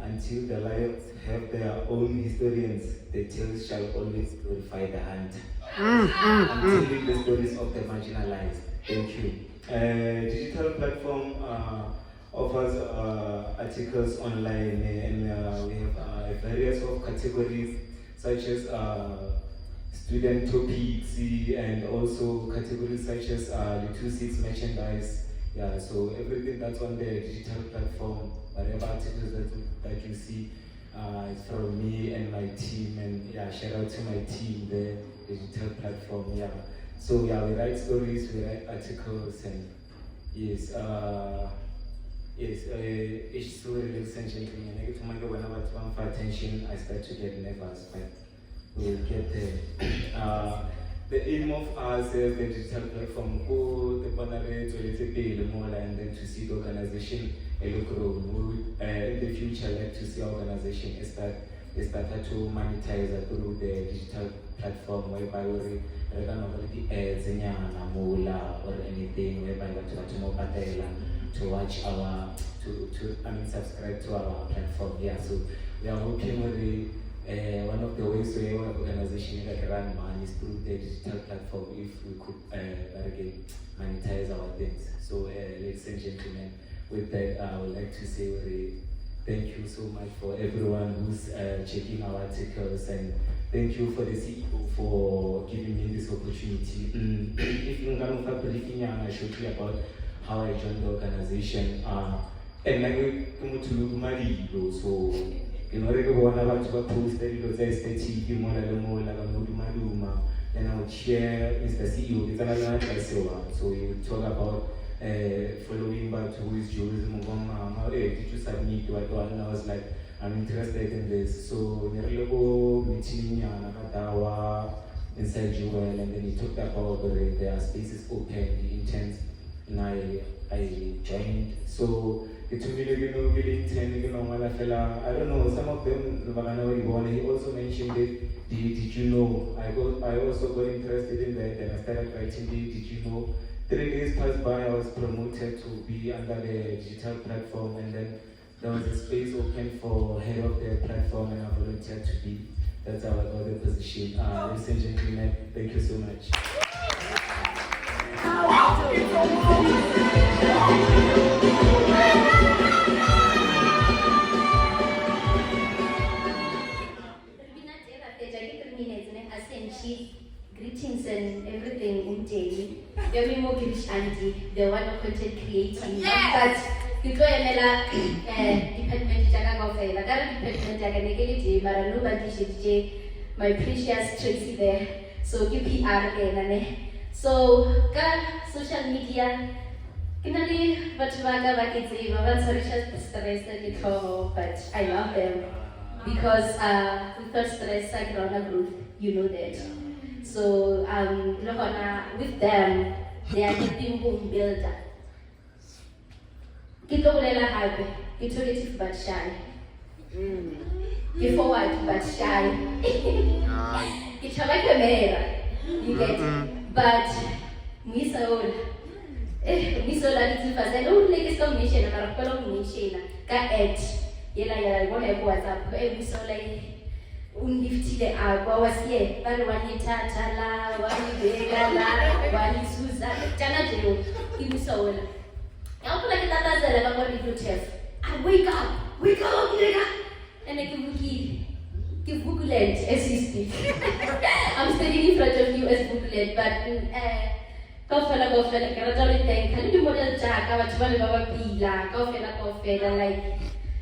until the lives have their own historians, the tales shall always glorify the hand. I'm telling the stories of the marginalized. Thank you. Digital platform offers articles online, and we have various of categories such as student topics and also categories such as Little Six merchandise. Yeah, so everything that's on the digital platform, whatever articles that you see, it's from me and my team. And yeah, shout out to my team, the digital platform. Yeah, so yeah, we write stories, we write articles, and yes, each story ladies and gentlemen. Every time I go whenever I want for attention, I start to get nervous, but we'll get there. The aim of us as the digital platform, the and then to see the organization grow. In the future, like to see our organization start to monetize through the digital platform, whereby we can already ads or anything, whereby we to watch our subscribe to our platform. Yeah, so we are hoping one of the ways we our organization like run money is through the digital platform. If we could again monetize our things. So ladies and gentlemen, with that I would like to say thank you so much for everyone who's checking our articles, and thank you for the CEO for giving me this opportunity. If you're going to briefing I should you about how I joined the organization. And like so in order to want to post the aesthetic, then I would share Mr. CEO. So he would talk about following back to his tourism. Did you submit what one? And I was like, I'm interested in this. So meeting inside Jewel, and then he talked about there are spaces open, the intent, and I joined. So it's really I don't know, some of them he also mentioned it. Did you know? I also got interested in that, and I started writing it. Did you know? 3 days passed by, I was promoted to be under the digital platform, and then there was a space open for head of the platform, and I volunteered to be That's how I got the position. Ladies and gentlemen, thank you so much. Greetings and everything in daily. You're more British auntie, the one of content creating. But you go and department Jagago, the current department Jaganegate, Maranuba, my precious Tracy there. So PPR and so social media. Kinali Batuaga Bakiti, but I love them because without stress, I grow a group, you know that. So with them, they are helping home builder. Kito ulela happy, kito creative but shy. Forward but shy. It's like a mirror, you get it. But Misaola little fast. Don't like this combination. I'm a combination. Ka edge. Yela won't have WhatsApp. Misola unlifted the agua was here. But one tata, one begala, one Susan, Janajero, Misola. I'll like that as a level of chef. I wake up, nigga. And I give booklet as you speak. I'm standing in front of you as booklet, but Kofela, can you do model jack? I was one of our pila, Kofela, like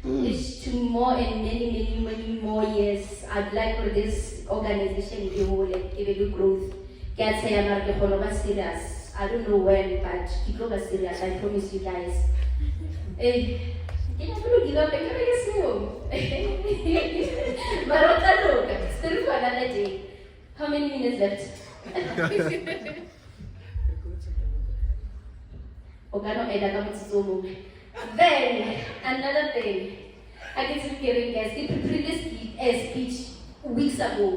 it's 2 more and many more years. I'd like for this organization to like give a good growth. Can't say I'm not the whole of serious. I don't know when, but keep over serious, I promise you guys. Can you give up and can I guess no? Marota look, still for another day. How many minutes left? Then another thing, I get to hearing guys, they prepared this speech weeks ago.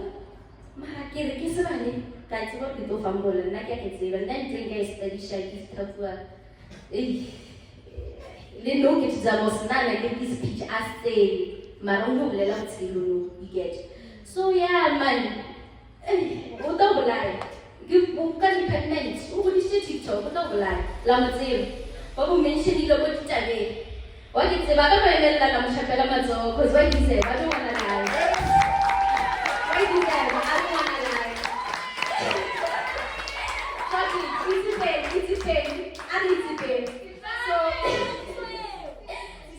Marakere kisabani, that's what we do from Bola, and I can say, and then drink guys that is shy tough work. They know it is almost none, I get this speech as they Marongo Lelam you get. So yeah, man, what double lie? Give Bukan dependent, who will you TikTok, what double lie? Lamazim. What mention it over today? What is the Baba Lamashapela Mazo? Because what you say, I don't want to lie. Why do that? I don't want to lie. It's a pain.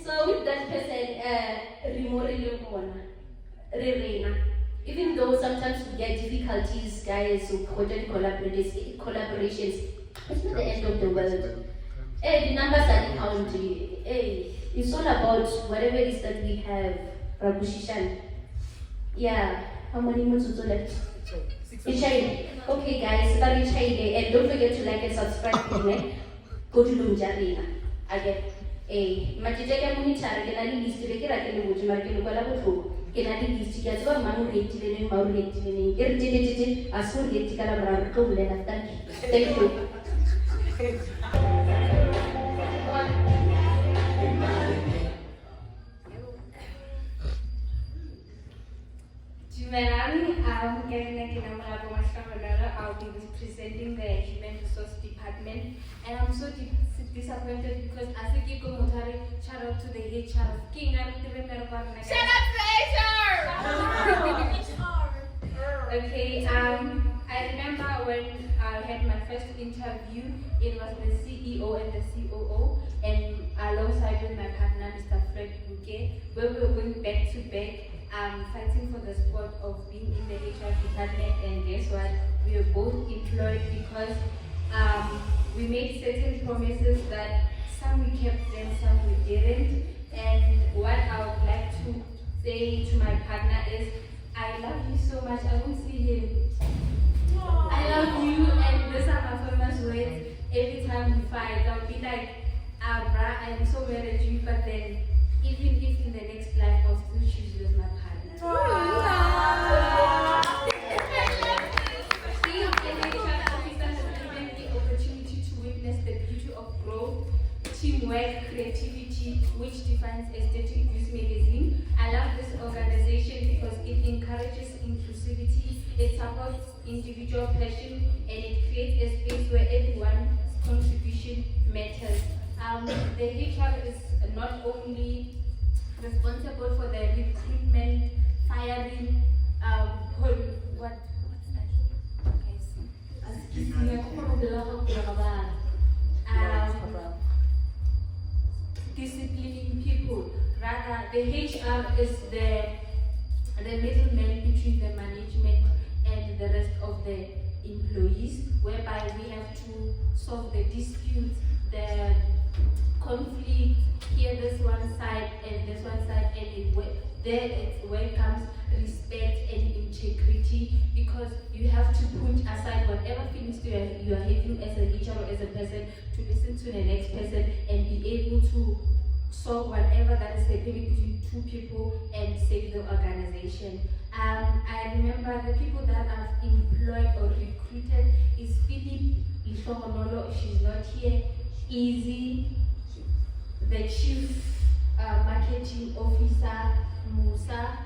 So with that person, even though sometimes we get difficulties, guys, who project collaborations, it's not the end of the world. The numbers are counting. It's all about whatever it is that we have. Prabhushishan. Yeah. How many months left? Okay, guys, that is China. And don't forget to like and subscribe to me. Go to Lunjarina. Again. Matitaka Munitara, can I list to the Kirakin, which Markin Galabu? Can I list to get one man rated and rated and irritated as soon as you get a thank you. I'll be presenting the Human Resource Department, and I'm so disappointed because Asiki Komotari, shout out to the HR of King. Shout out to HR! Okay, I remember when I had my first interview, it was the CEO and the COO, and alongside with my partner, Mr. Fred Buke, where we were going back to back, fighting for the spot of being in the HR department. And guess what? We were both employed because we made certain promises that some we kept them, some we didn't. And what I would like to say to my partner is, I love you so much. I won't see him. I love you, and these are my famous words. Every time we fight, I'll be like, bruh, I'm so mad at you, but then even if in the next life I'll still choose you as my partner. Being an HR officer has given me the opportunity to witness the beauty of growth, teamwork, creativity, which defines Aesthetic Views magazine. I love this organization because it encourages individual passion, and it creates a space where everyone's contribution matters. The HR is not only responsible for the recruitment, firing, what's that? Disciplining people. Rather, the HR is the middleman between the management and the rest of the employees, whereby we have to solve the disputes, the conflict, here this one side and this one side, and it's where it comes respect and integrity, because you have to put aside whatever feelings you are having as a HR or as a person to listen to the next person and be able to solve whatever that is happening between two people and save the organization. I remember the people that I've employed or recruited is Philip Lishongonolo, she's not here, Easy, the chief marketing officer, Musa.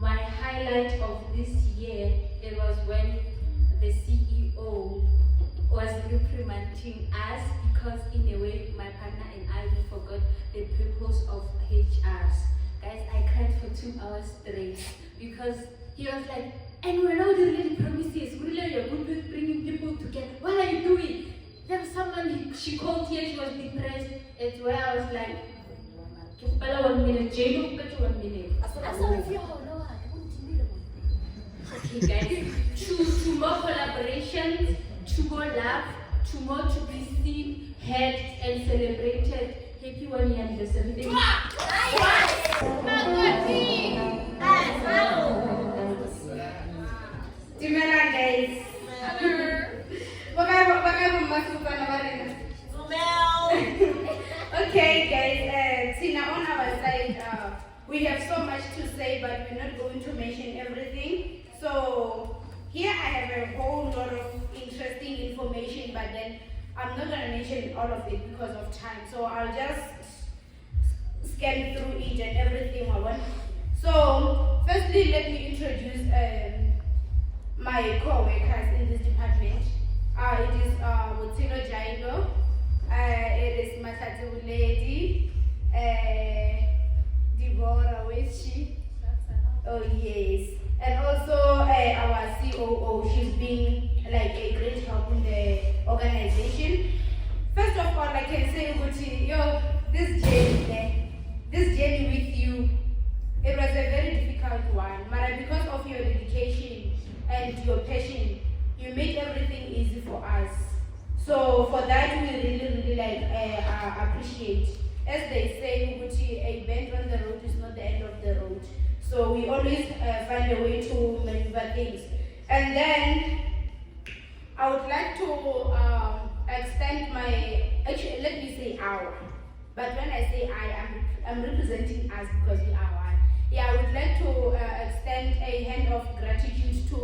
My highlight of this year, it was when the CEO was reprimanding us because in a way my partner and I we forgot the purpose of HRs. Guys, I cried for 2 hours straight because he was like, and we're now doing really promises, we really are good with bringing people together. What are you doing? There was someone she called here, she was depressed. It's where I was like, 1 minute, Jane, 1 minute. Okay guys, to more collaborations, to more love, to more to be seen, heard and celebrated. Happy 1 year anniversary. Dimela guys. Okay guys, Tina, on our side, we have so much to say, but we're not going to mention everything. So here I have a whole lot of interesting information, but then I'm not going to mention all of it because of time. So I'll just scan through each and everything I want. So firstly, let me introduce my co-workers in this department. It is Mutilo Jailo, it is Masatu Lady, Deborah Wechi, oh yes, and also our COO. She's been like a great help in the organization. First of all, I can say, Guti, this journey with you, it was a very difficult one, but because of your dedication and your passion, you make everything easy for us. So for that, we really appreciate. As they say, Guti, a bend on the road is not the end of the road. So we always find a way to maneuver things. And then I would like to extend my, actually let me say our, but when I say I'm representing us because we are one. Yeah, I would like to extend a hand of gratitude to,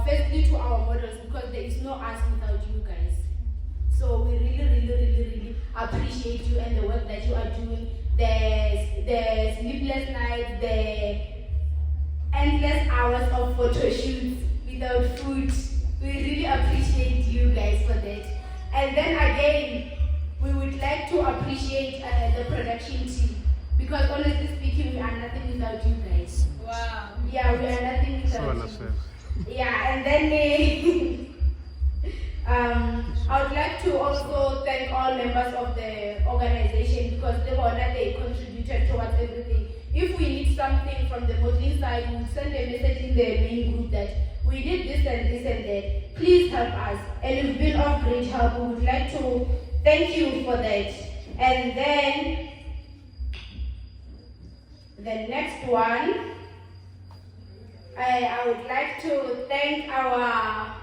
firstly to our models, because there is no us without you guys. So we really appreciate you and the work that you are doing. The sleepless nights, the endless hours of photo shoots without food. We really appreciate you guys for that. And then again, we would like to appreciate the production team, because honestly speaking, we are nothing without you guys. Wow. Yeah, we are nothing without you. Yeah, and then I would like to also thank all members of the organization, because they contributed towards everything. If we need something from the modeling side, we'll send a message in the main group that we did this and this and that. Please help us. And you've been of great help. We would like to thank you for that. And then the next one, I would like to thank our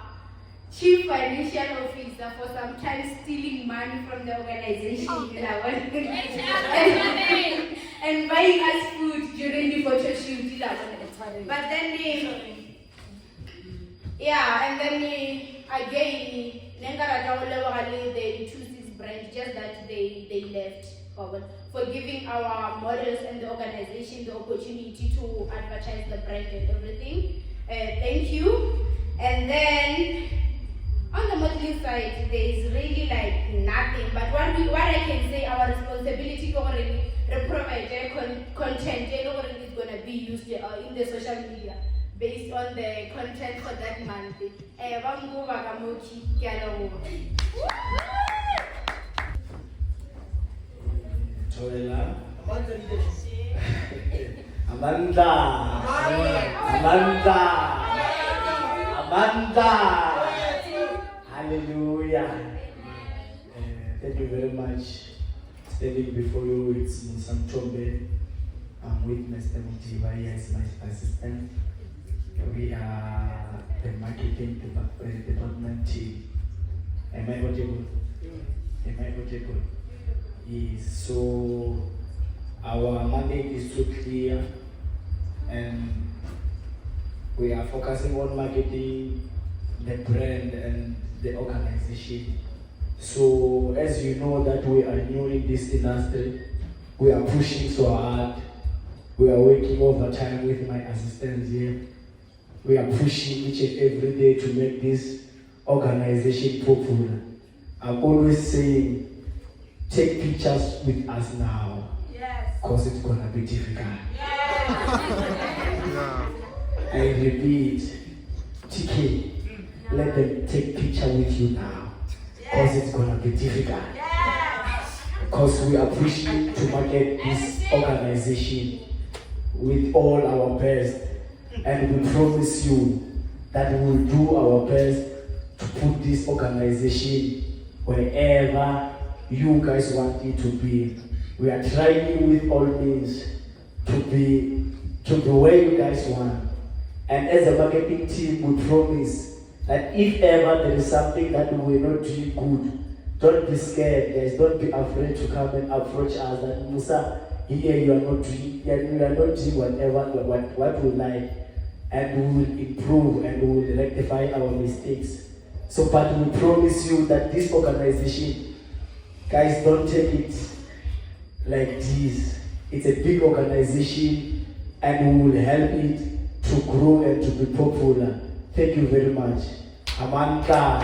Chief Financial Officer for sometimes stealing money from the organization and buying us food during the photo shoot. But then and then again, the 26 branch, just that they left, for giving our models and the organization the opportunity to advertise the brand and everything. Thank you. And then on the modeling side, there is really like nothing. But what I can say, our responsibility to provide content is going to be used in the social media based on the content for that month. Tolela. Amanda. Hallelujah. Thank you very much. Standing before you, it's Musam Tombe. I'm with Mr. Mutiba, he is my assistant. We are the marketing department team. Am I audible? Am I audible? Yes. So our mandate is so clear, and we are focusing on marketing, the brand, and the organization. So as you know that we are new in this industry, we are pushing so hard. We are working overtime with my assistants here. We are pushing each and every day to make this organization popular. I'm always saying, take pictures with us now. Yes. Because it's gonna be difficult. Yes. I repeat, TK, let them take picture with you now. Because it's gonna be difficult. Because we are pushing to market this organization with all our best, and we promise you that we will do our best to put this organization wherever you guys want it to be. We are trying with all means to be where you guys want. And as a marketing team, we promise that if ever there is something that we are not doing good, don't be scared, guys. Don't be afraid to come and approach us. And Musa, here you are not doing what we like, and we will improve and we will rectify our mistakes. So, but we promise you that this organization, guys, don't take it like this. It's a big organization, and we will help it to grow and to be popular. Thank you very much. Amanda.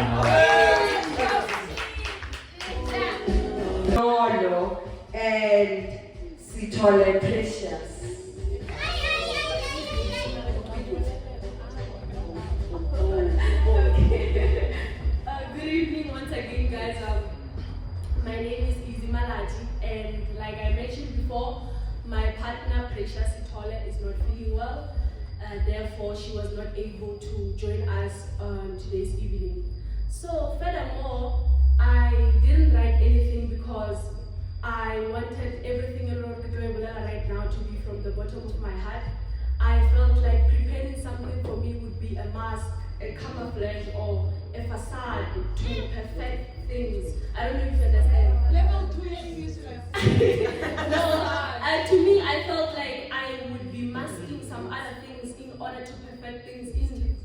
And Sithole Precious. Good evening once again, guys. My name is Izzy Malati, and like I mentioned before, my partner Precious Sithole is not feeling well. Therefore, she was not able to join us today's evening. So, furthermore, I didn't write anything because I wanted everything right now to be from the bottom of my heart. I felt like preparing something for me would be a mask, a camouflage, or a facade to perfect things. I don't know if you understand. Level 2 English. No, to me, I felt like I would be masking some other things in order to perfect things,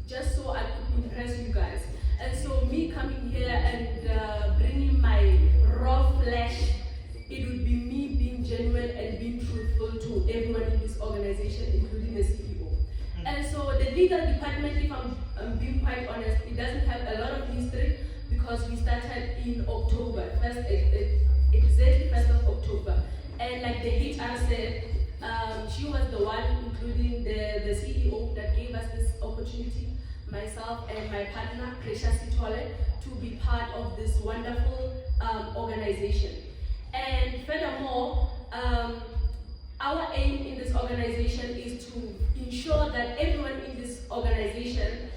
just so I could impress you guys. And so me coming here and bringing my raw flesh, it would be me being genuine and being truthful to everyone in this organization, including the CEO. And so the legal department, if I'm being quite honest, it doesn't have a lot of history because we started in October, exactly 1st of October. And like the HR said, she was the one, including the CEO, that gave us this opportunity, myself and my partner, Precious Sithole, to be part of this wonderful organization. And furthermore, our aim in this organization is to ensure that everyone in this organization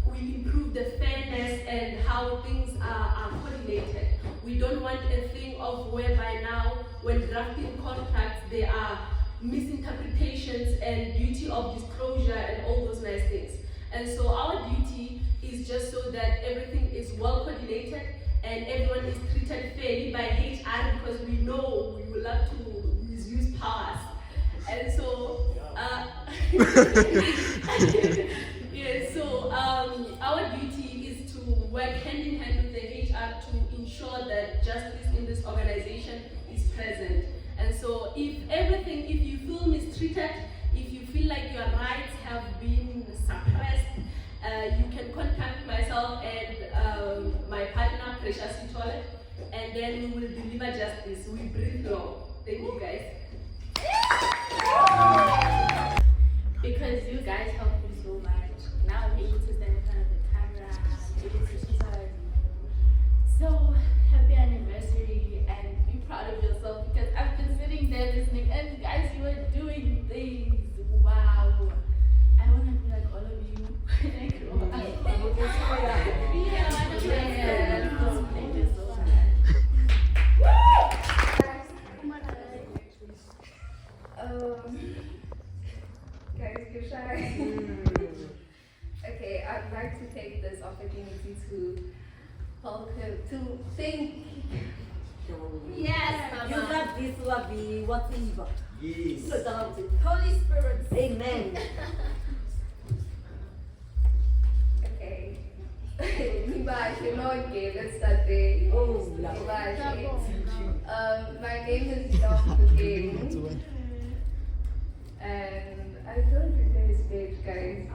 will improve the fairness and how things are coordinated. We don't want a thing of whereby now, when drafting contracts, there are misinterpretations and duty of disclosure and all those nice things. And so our duty is just so that everything is well coordinated and everyone is treated fairly by HR, because we know we will love to misuse powers. And so, our duty is to work hand in hand with the HR to ensure that justice in this organization is present. And so if you feel mistreated, if you feel like your rights have been suppressed, you can contact myself and my partner, Precious Toilet, and then we will deliver justice. We breathe long. Thank you guys. Because you guys helped me so much. Now I'm able to stand in front of the camera, I'm able to start. So happy anniversary and be proud of yourself because I've been sitting there listening and guys, you were doing things. Wow. I want to be like all of you when I grow up. Yeah, thank you so much. Guys, you're shy. Okay, I'd like to take this opportunity to thank. Yes, you got this, Wabi, whatever. Yes. Holy Spirit. Amen. Okay. Nibashi, no okay, let's start there. Oh, Nibashi. My name is Dr. King. And I don't prepare his page, guys.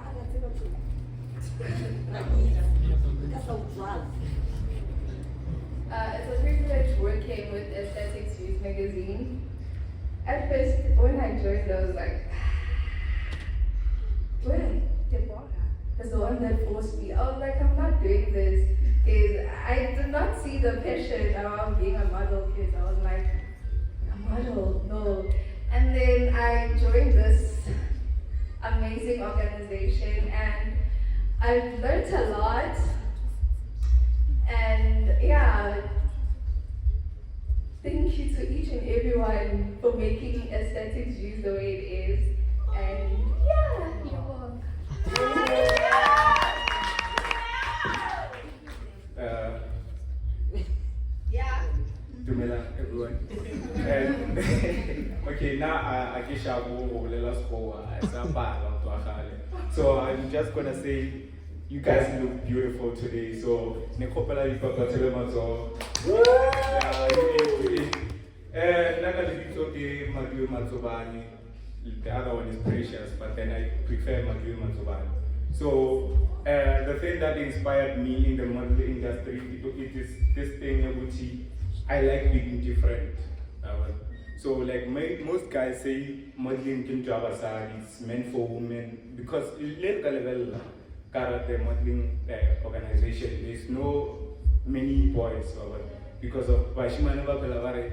It's a privilege working with Aesthetics Views magazine. At first, when I joined, I was like, well, Deborah is the one that forced me. I was like, I'm not doing this because I did not see the passion around being a model because I was like, a model, no. And then I joined this amazing organization and I've learned a lot. And yeah, thank you to each and everyone for making Aesthetics Views the way it is. And yeah, you're welcome. Yeah. Dumela, everyone. And okay, now I guess I will so I'm just gonna say you guys look beautiful today. So Nekopela Ipapa Telemazo. The other one is Precious, but then I prefer Magui Matsobani. So the thing that inspired me in the modeling industry, it is this thing which I like being different. So like most guys say modeling is meant for women because the modeling organization, there's no many boys because of Bashima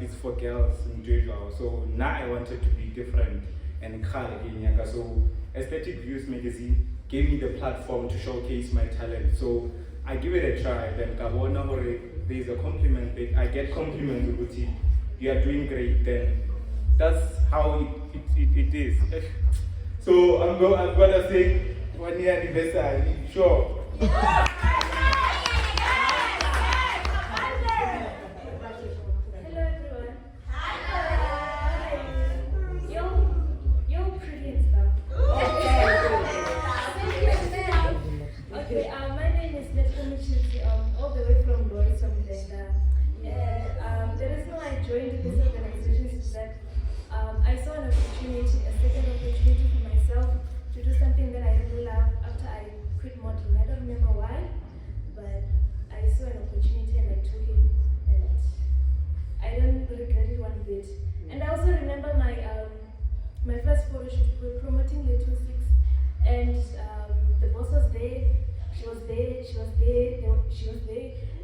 it's for girls in general. So now I wanted to be different and so Aesthetic Views magazine gave me the platform to showcase my talent. So I give it a try. Then there's a compliment. I get compliments with it. You are doing great. Then that's how it is. So I'm gonna say 1 year anniversary. Sure. I saw an opportunity, a second opportunity for myself to do something that I really love after I quit modeling. I don't remember why, but I saw an opportunity and I took it, and I don't regret it one bit. And I also remember my first photo shoot. We were promoting the 26, and the boss was there. She was there,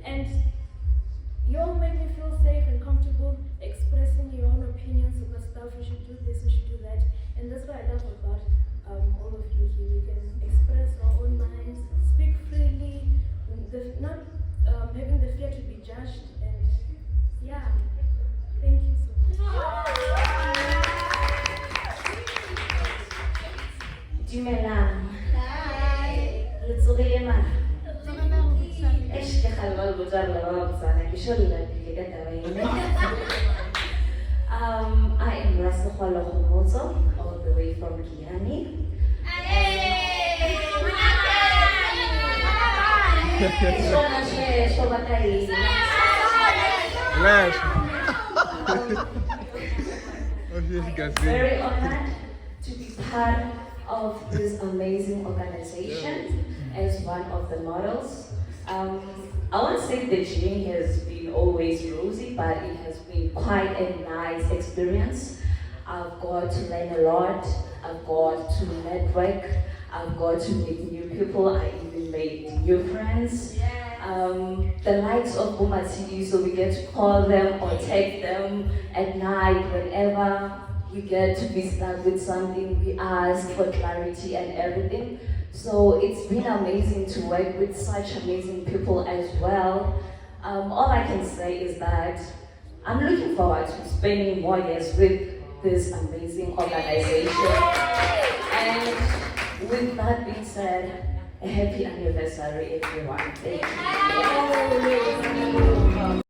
and you all make me feel safe and comfortable expressing your own opinions about stuff. We should do this, we should do that. And that's what I love about all of you here. We can express our own minds, speak freely, not having the fear to be judged. And yeah, thank you so much. Dumelang. Hi. Letsogile ma. I am Rasakhwala Khomozo, all the way from Kiani. Very honored to be part of this amazing organization. as one of the models. I won't say the journey has been always rosy, but it has been quite a nice experience. I've got to learn a lot, I've got to network, I've got to meet new people, I even made new friends. The likes of Bumati, so we get to call them or text them at night whenever we get to be stuck with something, we ask for clarity and everything. So it's been amazing to work with such amazing people as well. All I can say is that I'm looking forward to spending more years with this amazing organization. And with that being said, a happy anniversary everyone. Thank you.